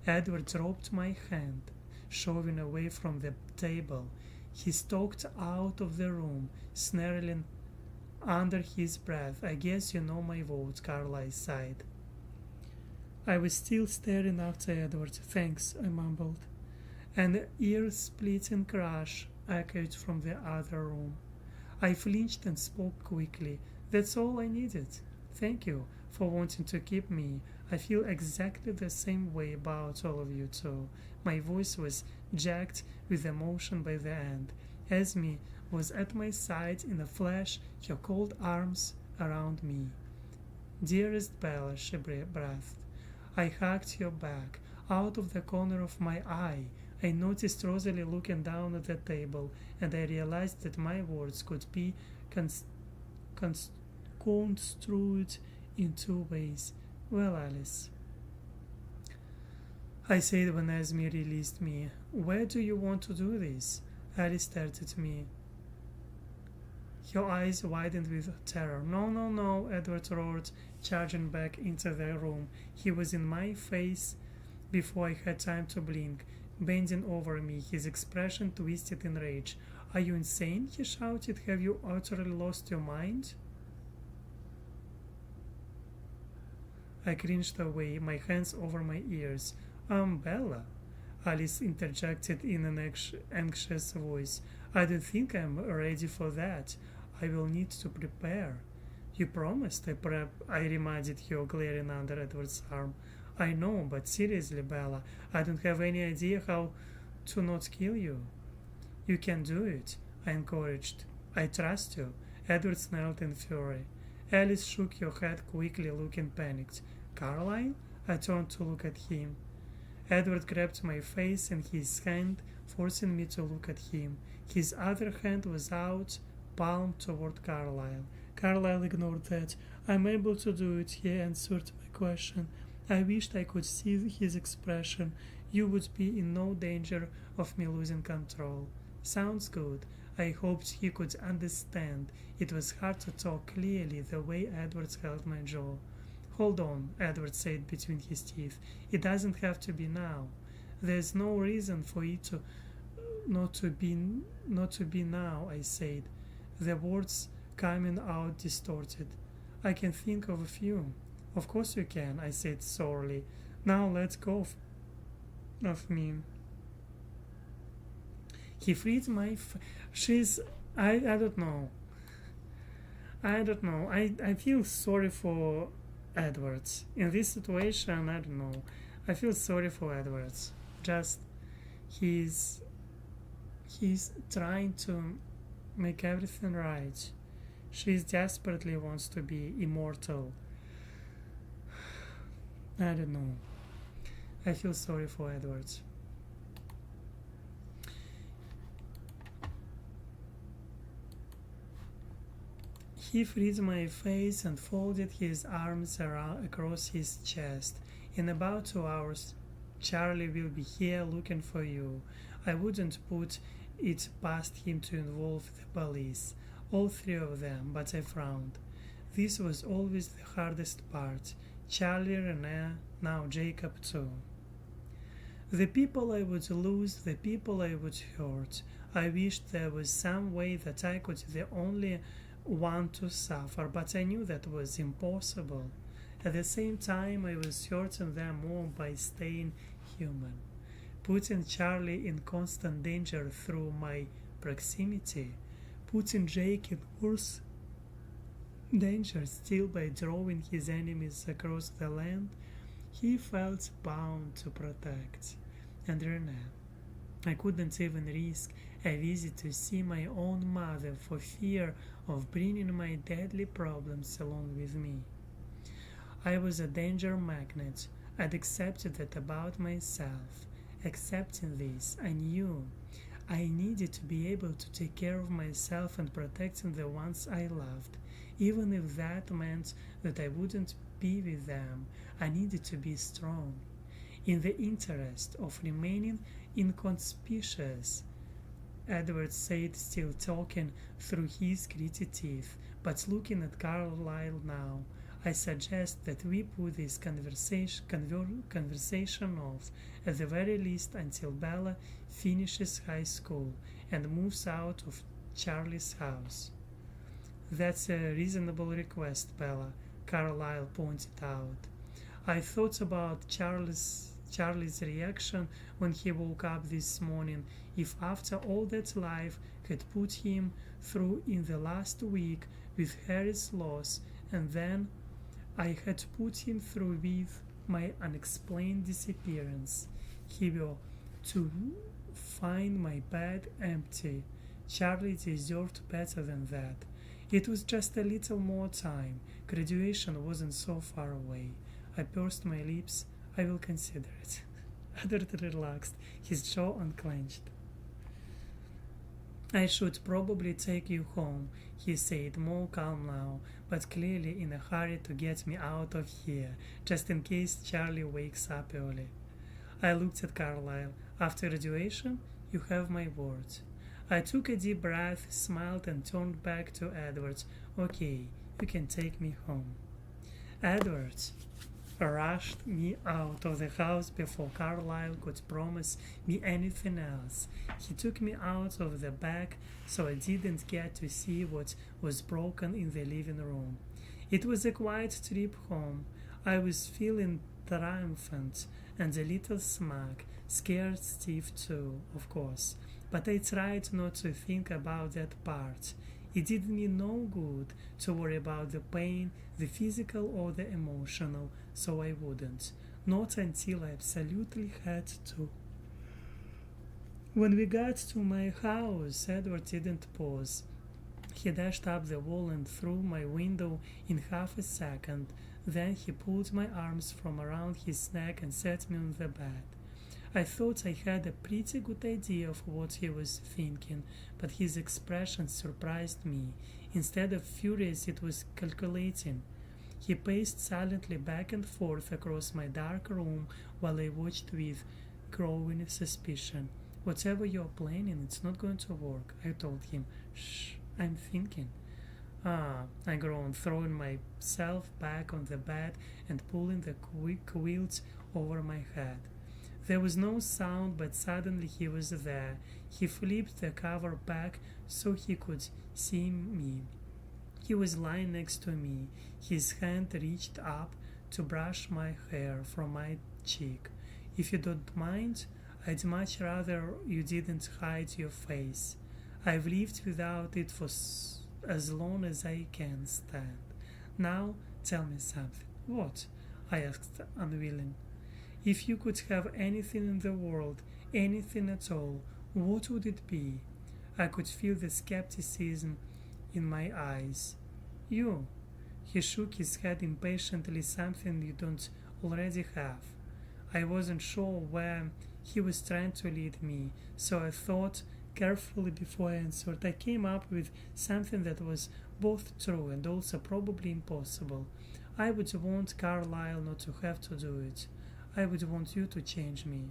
Edward dropped my hand, shoving away from the table. He stalked out of the room, snarling under his breath. I guess you know my vote, Carlyle sighed. I was still staring after Edward. Thanks, I mumbled. An ear-splitting crash echoed from the other room. I flinched and spoke quickly. That's all I needed. Thank you for wanting to keep me. I feel exactly the same way about all of you too. My voice was jagged with emotion by the end. Esme was at my side in a flash, her cold arms around me. Dearest Bella, she breathed. I hugged her back. Out of the corner of my eye, I noticed Rosalie looking down at the table, and I realized that my words could be construed in two ways. Well, Alice, I said when Esme released me, where do you want to do this? Alice stared at me. Her eyes widened with terror. No, no, no, Edward roared, charging back into the room. He was in my face before I had time to blink, bending over me, his expression twisted in rage. Are you insane? He shouted. Have you utterly lost your mind? I cringed away, my hands over my ears. Bella, Alice interjected in an anxious voice. I don't think I'm ready for that. I will need to prepare. You promised, I reminded her, glaring under Edward's arm. I know, but seriously, Bella, I don't have any idea how to not kill you. You can do it, I encouraged. I trust you. Edward snarled in fury. Alice shook her head quickly, looking panicked. Carlyle? I turned to look at him. Edward grabbed my face in his hand, forcing me to look at him. His other hand was out, palm toward Carlyle. Carlyle ignored that. I'm able to do it, he answered my question. I wished I could see his expression. You would be in no danger of me losing control. Sounds good. I hoped he could understand. It was hard to talk clearly the way Edward held my jaw. Hold on, Edward said between his teeth. It doesn't have to be now. There's no reason for it to not to be now, I said, the words coming out distorted. I can think of a few. Of course you can, I said sorely. Now let go of me. He freed my I don't know. I feel sorry for Edwards. In this situation, I don't know. I feel sorry for Edwards. Just he's he's trying to make everything right. She desperately wants to be immortal. I don't know. I feel sorry for Edwards. He freed my face and folded his arms across his chest. In about 2 hours, Charlie will be here looking for you. I wouldn't put it past him to involve the police, all three of them, but I frowned. This was always the hardest part. Charlie, Renee, now Jacob too. The people I would lose, the people I would hurt. I wished there was some way that I could be the only one to suffer, but I knew that was impossible. At the same time, I was hurting them more by staying human, putting Charlie in constant danger through my proximity, putting Jake in worse danger still by drawing his enemies across the land he felt bound to protect. And Renee. I couldn't even risk a visit to see my own mother for fear of bringing my deadly problems along with me. I was a danger magnet. I'd accepted that about myself. Accepting this, I knew I needed to be able to take care of myself and protecting the ones I loved, even if that meant that I wouldn't be with them. I needed to be strong. In the interest of remaining inconspicuous, Edward said, still talking through his gritty teeth, but looking at Carlyle now, I suggest that we put this conversation off, at the very least until Bella finishes high school and moves out of Charlie's house. That's a reasonable request, Bella, Carlyle pointed out. I thought about Charlie's reaction when he woke up this morning, if after all that life had put him through in the last week with Harry's loss, and then I had put him through with my unexplained disappearance, he will to find my bed empty. Charlie deserved better than that. It was just a little more time. Graduation wasn't so far away. I pursed my lips. I will consider it. Edward relaxed, his jaw unclenched. I should probably take you home, he said, more calm now, but clearly in a hurry to get me out of here, just in case Charlie wakes up early. I looked at Carlyle. After graduation, you have my word. I took a deep breath, smiled, and turned back to Edwards. Okay, you can take me home. Edwards rushed me out of the house before Carlyle could promise me anything else. He took me out of the back so I didn't get to see what was broken in the living room. It was a quiet trip home. I was feeling triumphant and a little smug, scared stiff too, of course, but I tried not to think about that part. It did me no good to worry about the pain, the physical or the emotional, so I wouldn't. Not until I absolutely had to. When we got to my house, Edward didn't pause. He dashed up the wall and through my window in half a second. Then he pulled my arms from around his neck and set me on the bed. I thought I had a pretty good idea of what he was thinking, but his expression surprised me. Instead of furious, it was calculating. He paced silently back and forth across my dark room while I watched with growing suspicion. Whatever you're planning, it's not going to work, I told him. Shh, I'm thinking. I groaned, throwing myself back on the bed and pulling the quilts over my head. There was no sound, but suddenly he was there. He flipped the cover back so he could see me. He was lying next to me. His hand reached up to brush my hair from my cheek. If you don't mind, I'd much rather you didn't hide your face. I've lived without it for as long as I can stand. Now, tell me something. What? I asked, unwilling. If you could have anything in the world, anything at all, what would it be? I could feel the skepticism in my eyes. You. He shook his head impatiently, something you don't already have. I wasn't sure where he was trying to lead me, so I thought carefully before I answered. I came up with something that was both true and also probably impossible. I would want Carlyle not to have to do it. I would want you to change me.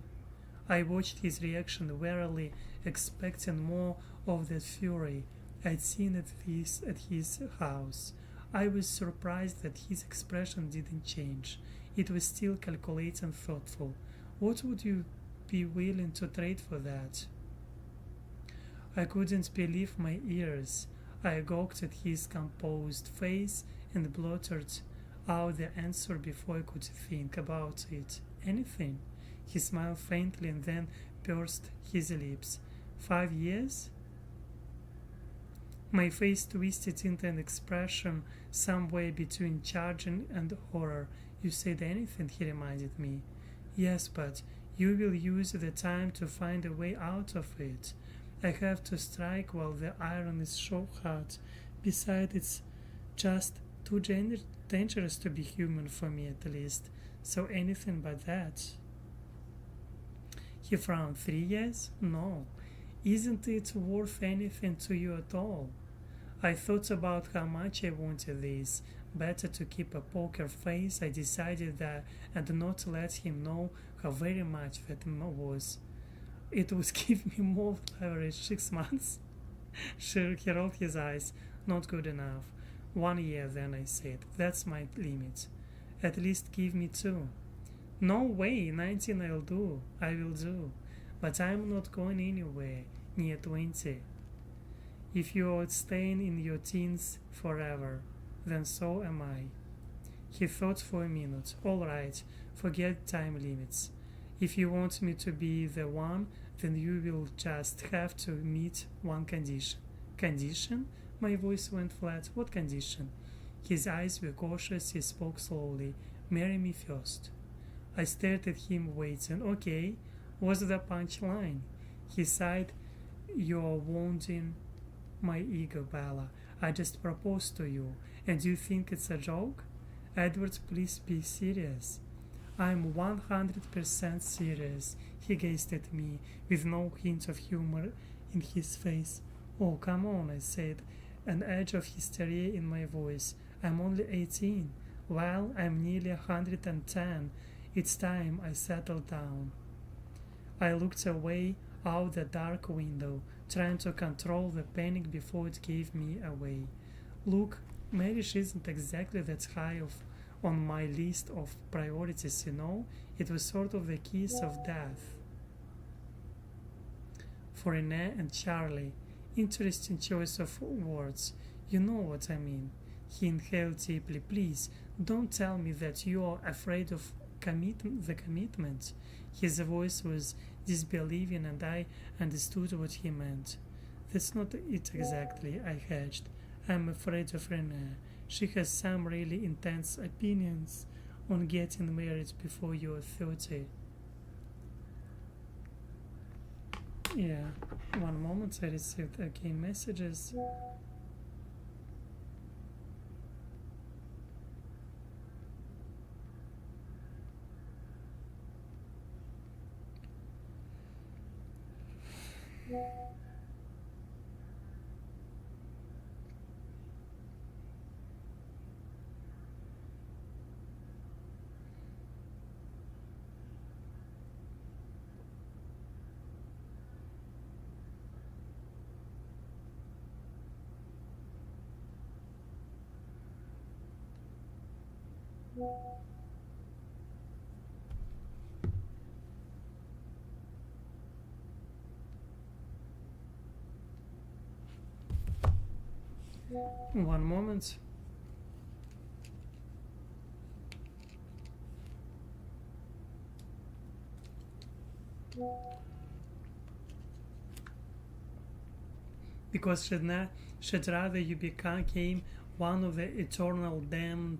I watched his reaction warily, expecting more of that fury I'd seen at his house. I was surprised that his expression didn't change. It was still calculating and thoughtful. What would you be willing to trade for that? I couldn't believe my ears. I gawked at his composed face and blurted out the answer before I could think about it. Anything. He smiled faintly and then pursed his lips. 5 years? My face twisted into an expression somewhere between charging and horror. You said anything, he reminded me. Yes, but you will use the time to find a way out of it. I have to strike while the iron is so hot. Besides, it's just too dangerous to be human for me, at least. So anything but that. He frowned. 3 years? No. Isn't it worth anything to you at all? I thought about how much I wanted this. Better to keep a poker face. I decided that and not let him know how very much that was. It would give me more leverage. 6 months? Sure, he rolled his eyes. Not good enough. 1 year, then, I said. That's my limit. At least give me 2. No way, 19 I'll do. I will do. But I'm not going anywhere near 20. If you're staying in your teens forever, then so am I. He thought for a minute. All right, forget time limits. If you want me to be the one, then you will just have to meet one condition. Condition? My voice went flat. What condition? His eyes were cautious. He spoke slowly. Marry me first. I stared at him, waiting. Okay, what's the punchline? He sighed. You're wounding my ego, Bella. I just proposed to you, and you think it's a joke? Edward, please be serious. I'm 100% serious. He gazed at me with no hint of humor in his face. Oh, come on, I said, an edge of hysteria in my voice. I'm only 18. Well, I'm nearly 110. It's time I settled down. I looked away out the dark window, trying to control the panic before it gave me away. Look, marriage isn't exactly that high on my list of priorities, you know. It was sort of the kiss of death. For Renee and Charlie. Interesting choice of words. You know what I mean. He inhaled deeply. Please, don't tell me that you are afraid of the commitment. His voice was disbelieving, and I understood what he meant. That's not it exactly, I hedged. I'm afraid of Renee. She has some really intense opinions on getting married before you're 30. Yeah, one moment, I received again messages. One moment. Because she'd rather you became one of the eternal damned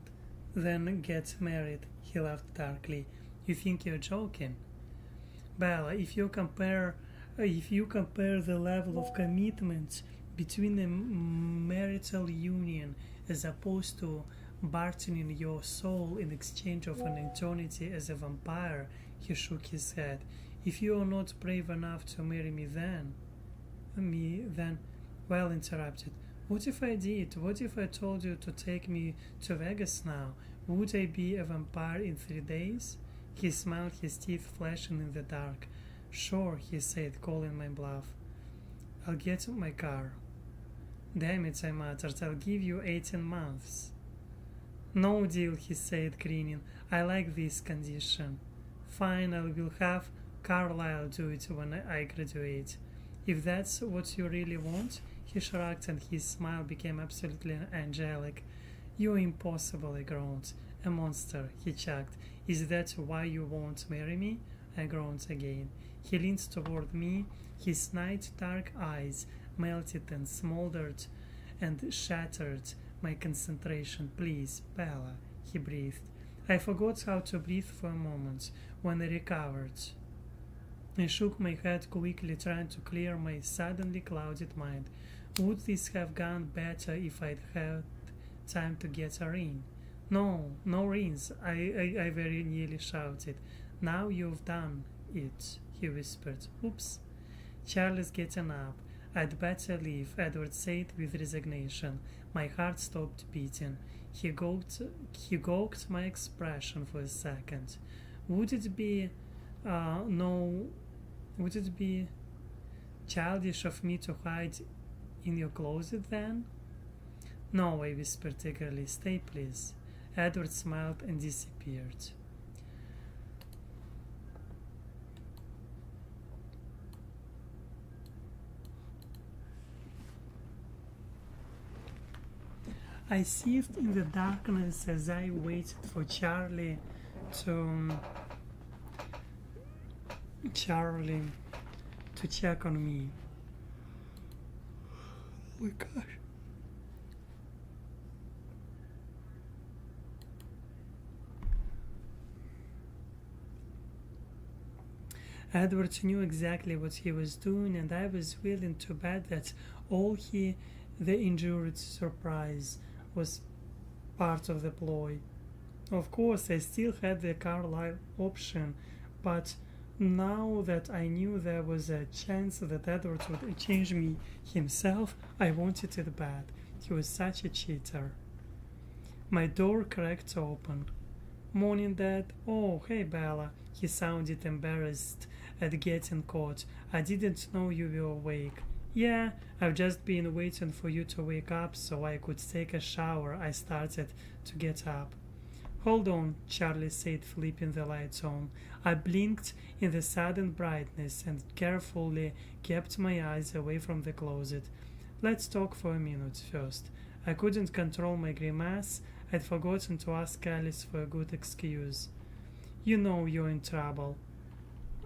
then get married, he laughed darkly. You think you're joking? Bella, if you compare the level of commitment between a marital union as opposed to bartering your soul in exchange of an eternity as a vampire, he shook his head. If you are not brave enough to marry me then, well, interrupted. What if I did? What if I told you to take me to Vegas now? Would I be a vampire in 3 days? He smiled, his teeth flashing in the dark. Sure, he said, calling my bluff. I'll get my car. Damn it, I muttered, I'll give you 18 months. No deal, he said, grinning. I like this condition. Fine, I will have Carlyle do it when I graduate. If that's what you really want, he shrugged and his smile became absolutely angelic. You're impossible, I groaned. A monster, he chuckled. Is that why you won't marry me? I groaned again. He leaned toward me, his night dark eyes melted and smoldered and shattered my concentration. Please, Bella, he breathed. I forgot how to breathe for a moment. When I recovered, I shook my head quickly, trying to clear my suddenly clouded mind. Would this have gone better if I'd had time to get a ring? No, no rings, I very nearly shouted. Now you've done it, he whispered. Oops. Charlie's getting up. I'd better leave, Edward said with resignation. My heart stopped beating. He gawked my expression for a second. Would it be childish of me to hide in your closet then? No, I whispered eagerly. Stay, please. Edward smiled and disappeared. I seethed in the darkness as I waited for Charlie to check on me. Oh my gosh. Edward knew exactly what he was doing, and I was willing to bet that the injured surprise was part of the ploy. Of course, I still had the Carlyle option, but now that I knew there was a chance that Edward would change me himself, I wanted it bad. He was such a cheater. My door cracked open. Morning, Dad. Oh, hey, Bella. He sounded embarrassed at getting caught. I didn't know you were awake. Yeah, I've just been waiting for you to wake up so I could take a shower. I started to get up. Hold on, Charlie said, flipping the lights on. I blinked in the sudden brightness and carefully kept my eyes away from the closet. Let's talk for a minute first. I couldn't control my grimace. I'd forgotten to ask Alice for a good excuse. You know you're in trouble.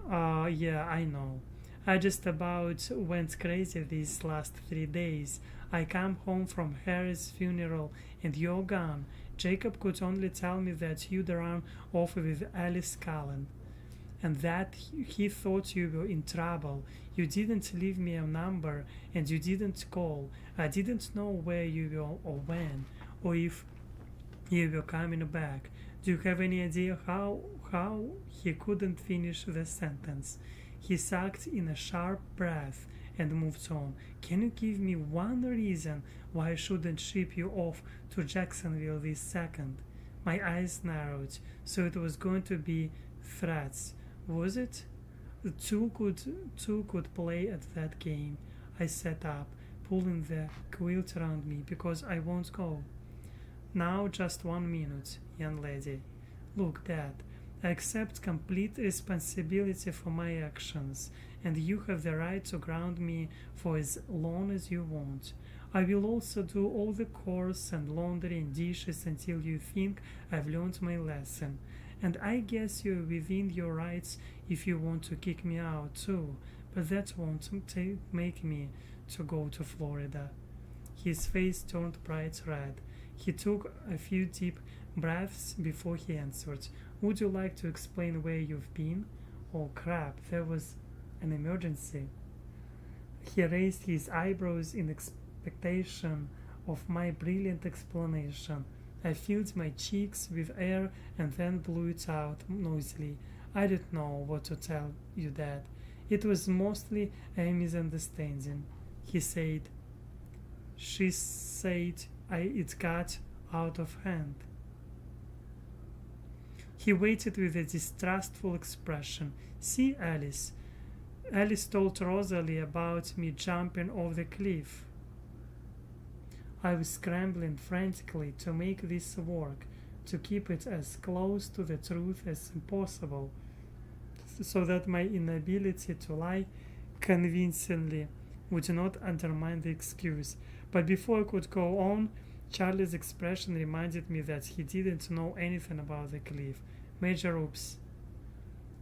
Yeah, I know. I just about went crazy these last 3 days. I come home from Harry's funeral and you're gone. Jacob could only tell me that you'd run off with Alice Cullen and that he thought you were in trouble. You didn't leave me a number and you didn't call. I didn't know where you were or when, or if you were coming back. Do you have any idea how he couldn't finish the sentence? He sucked in a sharp breath and moved on. Can you give me one reason why I shouldn't ship you off to Jacksonville this second? My eyes narrowed. So it was going to be threats, was it? Two could play at that game. I sat up, pulling the quilt around me, because I won't go. Now just 1 minute, young lady. Look, Dad, I accept complete responsibility for my actions, and you have the right to ground me for as long as you want. I will also do all the chores and laundry and dishes until you think I've learned my lesson. And I guess you're within your rights if you want to kick me out too, but that won't make me to go to Florida. His face turned bright red. He took a few deep breaths before he answered. Would you like to explain where you've been? Oh crap, there was an emergency. He raised his eyebrows in expectation of my brilliant explanation. I filled my cheeks with air and then blew it out noisily. I don't know what to tell you, Dad. It was mostly a misunderstanding. He said. She said it got out of hand. He waited with a distrustful expression. See, Alice. Alice told Rosalie about me jumping off the cliff. I was scrambling frantically to make this work, to keep it as close to the truth as possible, so that my inability to lie convincingly would not undermine the excuse. But before I could go on, Charlie's expression reminded me that he didn't know anything about the cliff. Major oops.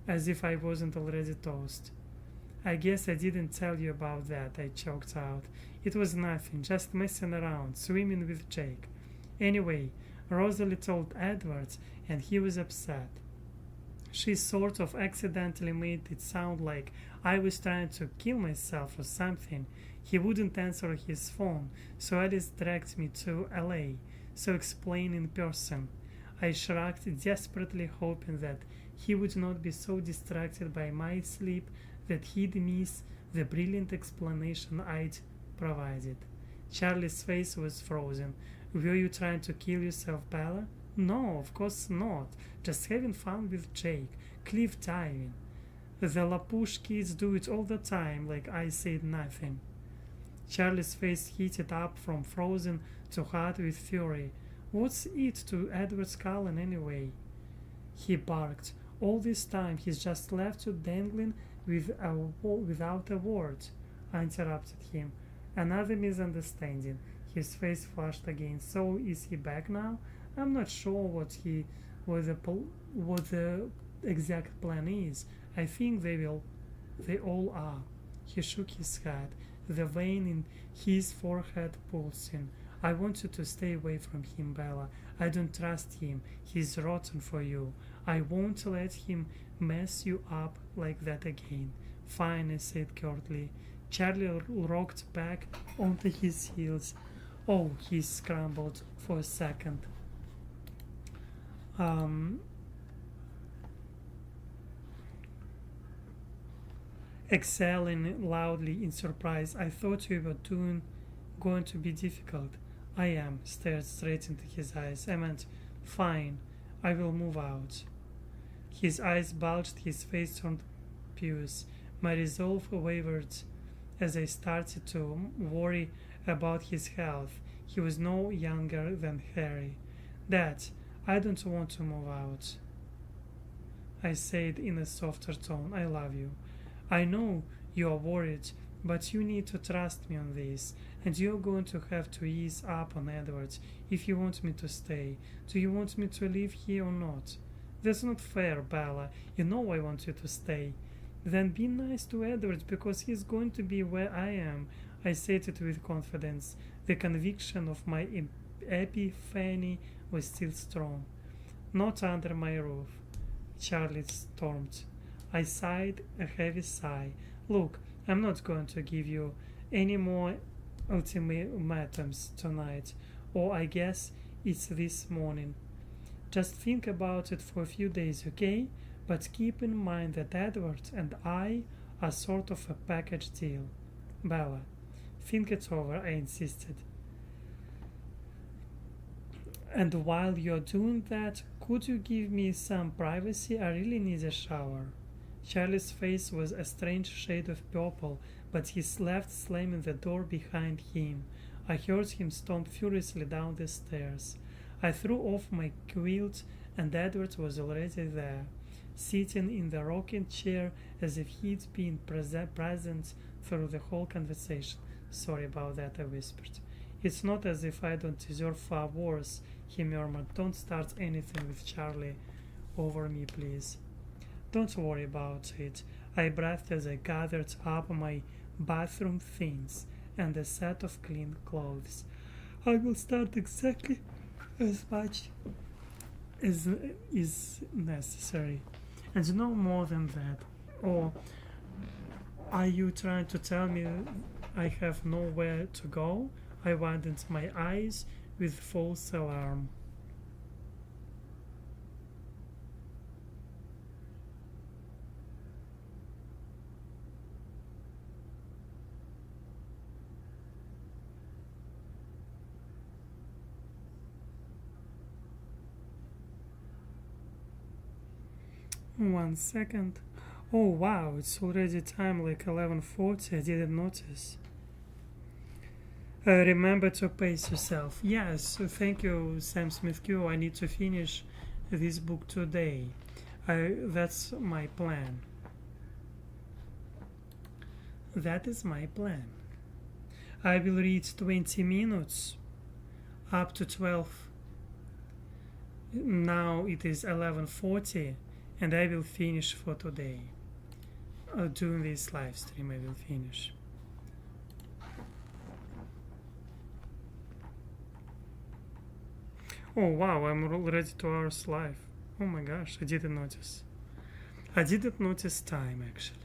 As if I wasn't already toast. I guess I didn't tell you about that, I choked out. It was nothing, just messing around, swimming with Jake. Anyway, Rosalie told Edward, and he was upset. She sort of accidentally made it sound like I was trying to kill myself or something. He wouldn't answer his phone, so Alice dragged me to LA, so explain in person. I shrugged, desperately hoping that he would not be so distracted by my sleep that he'd miss the brilliant explanation I'd provided. Charlie's face was frozen. Were you trying to kill yourself, Bella? No, of course not. Just having fun with Jake. Cliff diving. The Lapush kids do it all the time, like I said nothing. Charlie's face heated up from frozen to hot with fury. What's it to Edward Cullen anyway? He barked. All this time he's just left you dangling without a word. I interrupted him. Another misunderstanding. His face flushed again. So is he back now? I'm not sure what the exact plan is. I think they all are. He shook his head, the vein in his forehead pulsing. I want you to stay away from him, Bella. I don't trust him. He's rotten for you. I won't let him mess you up like that again. Fine, I said curtly. Charlie rocked back onto his heels. Oh, he scrambled for a second. Exhaling loudly in surprise. I thought you were going to be difficult. I am, stared straight into his eyes. I meant, fine, I will move out. His eyes bulged, his face turned puce. My resolve wavered as I started to worry about his health. He was no younger than Harry. Dad, I don't want to move out. I said in a softer tone. I love you. I know you are worried, but you need to trust me on this, and you're going to have to ease up on Edward if you want me to stay. Do you want me to live here or not? That's not fair, Bella. You know I want you to stay. Then be nice to Edward, because he's going to be where I am. I said it with confidence. The conviction of my epiphany was still strong. Not under my roof, Charlie stormed. I sighed a heavy sigh. Look, I'm not going to give you any more ultimatums tonight, or I guess it's this morning. Just think about it for a few days, okay? But keep in mind that Edward and I are sort of a package deal. Bella, think it over, I insisted. And while you're doing that, could you give me some privacy? I really need a shower. Charlie's face was a strange shade of purple, but he left slamming the door behind him. I heard him stomp furiously down the stairs. I threw off my quilt, and Edward was already there, sitting in the rocking chair as if he'd been present through the whole conversation. Sorry about that, I whispered. It's not as if I don't deserve far worse, he murmured. Don't start anything with Charlie over me, please. Don't worry about it. I breathed as I gathered up my bathroom things and a set of clean clothes. I will start exactly as much as is necessary, and no more than that. Or are you trying to tell me I have nowhere to go? I widened my eyes with false alarm. One second. Oh wow, it's already time like 11:40. I didn't notice. Remember to pace yourself. Yes, thank you, Sam Smith Q. I need to finish this book today. That's my plan. That is my plan. I will read 20 minutes up to 12. Now it is 11:40 and I will finish for today. During this live stream I will finish. Oh wow, I'm already 2 hours live. Oh my gosh, I didn't notice. I didn't notice time actually.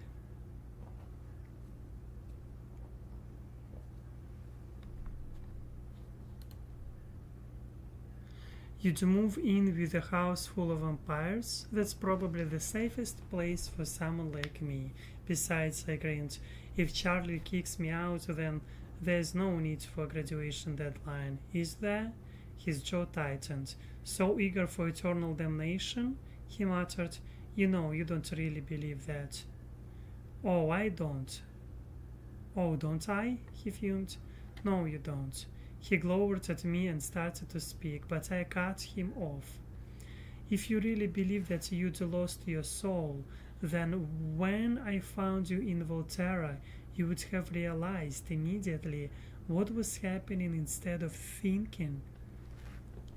You'd move in with a house full of vampires? That's probably the safest place for someone like me. Besides, I grinned, if Charlie kicks me out, then there's no need for a graduation deadline, is there? His jaw tightened. So eager for eternal damnation? He muttered, you know, you don't really believe that. Oh, I don't. Oh, don't I? He fumed. No, you don't. He glowered at me and started to speak, but I cut him off. If you really believe that you'd lost your soul, then when I found you in Volterra, you would have realized immediately what was happening instead of thinking.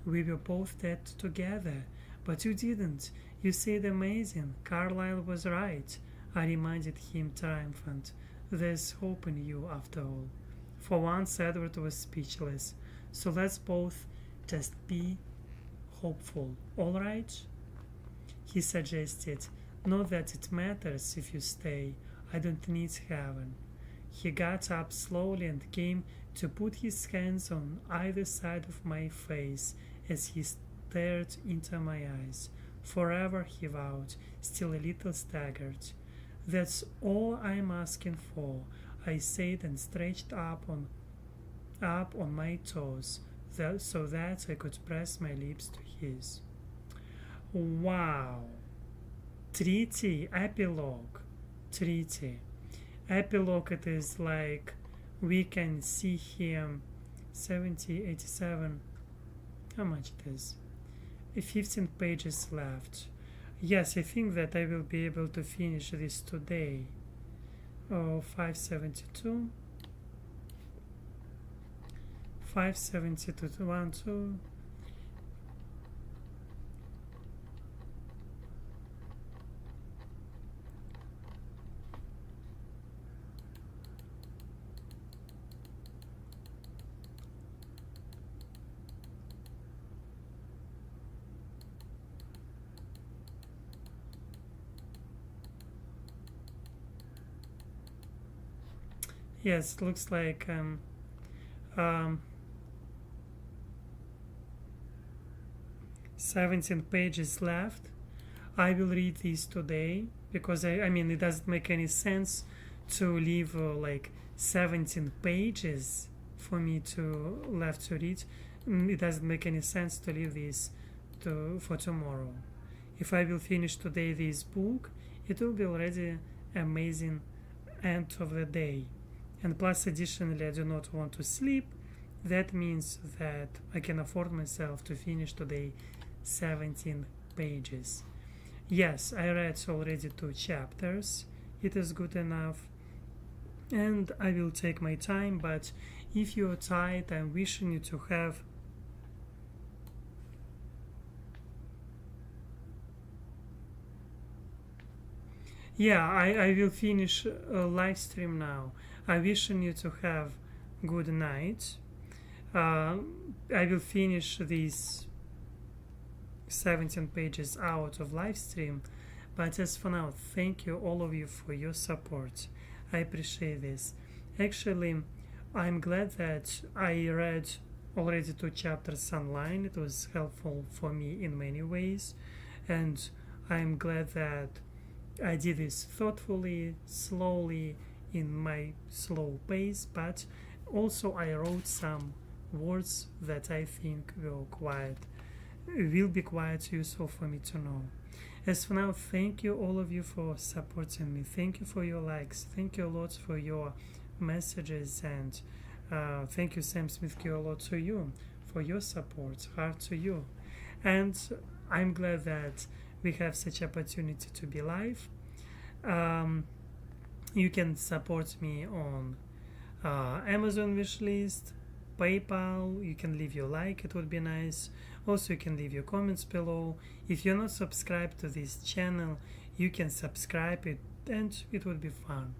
We were both dead together, but you didn't. You said amazing. Carlyle was right. I reminded him triumphant. There's hope in you after all. For once Edward was speechless. So let's both just be hopeful, all right? He suggested. Not that it matters if you stay. I don't need heaven. He got up slowly and came to put his hands on either side of my face as he stared into my eyes. Forever, he vowed, still a little staggered. That's all I'm asking for, I said and stretched up on my toes so that I could press my lips to his. Wow. Treaty, epilogue. Treaty. Epilogue, it is like we can see him 70, 87. How much it is? 15 pages left. Yes, I think that I will be able to finish this today. Oh, 572. 572 1, 2. Yes, it looks like 17 pages left. I will read these today because I mean it doesn't make any sense to leave like 17 pages for me to left to read. It doesn't make any sense to leave this for tomorrow. If I will finish today this book, it will be already amazing end of the day. And plus additionally I do not want to sleep. That means that I can afford myself to finish today 17 pages. Yes, I read already 2 chapters. It is good enough. And I will take my time, but if you're tired, I'm wishing you to have I will finish a live stream now. I wishing you to have good night. I will finish this 17 pages out of live stream. But as for now, thank you all of you for your support. I appreciate this. Actually, I'm glad that I read already 2 chapters online. It was helpful for me in many ways, and I'm glad that I did this thoughtfully, slowly, in my slow pace, but also I wrote some words that I think will be quite useful for me to know. As for now, thank you all of you for supporting me. Thank you for your likes. Thank you a lot for your messages, and thank you, Sam Smith Q, a lot to you for your support. Heart to you. And I'm glad that we have such opportunity to be live. You can support me on Amazon wishlist, PayPal. You can leave your like, it would be nice. Also, you can leave your comments below. If you're not subscribed to this channel, you can subscribe it, and it would be fun.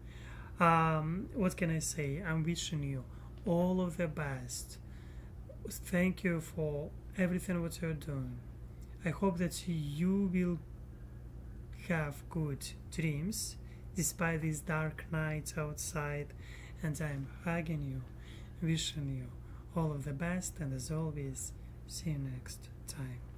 What can I say? I'm wishing you all of the best. Thank you for everything what you're doing. I hope that you will have good dreams despite these dark nights outside, and I'm hugging you, wishing you all of the best, and as always, see you next time.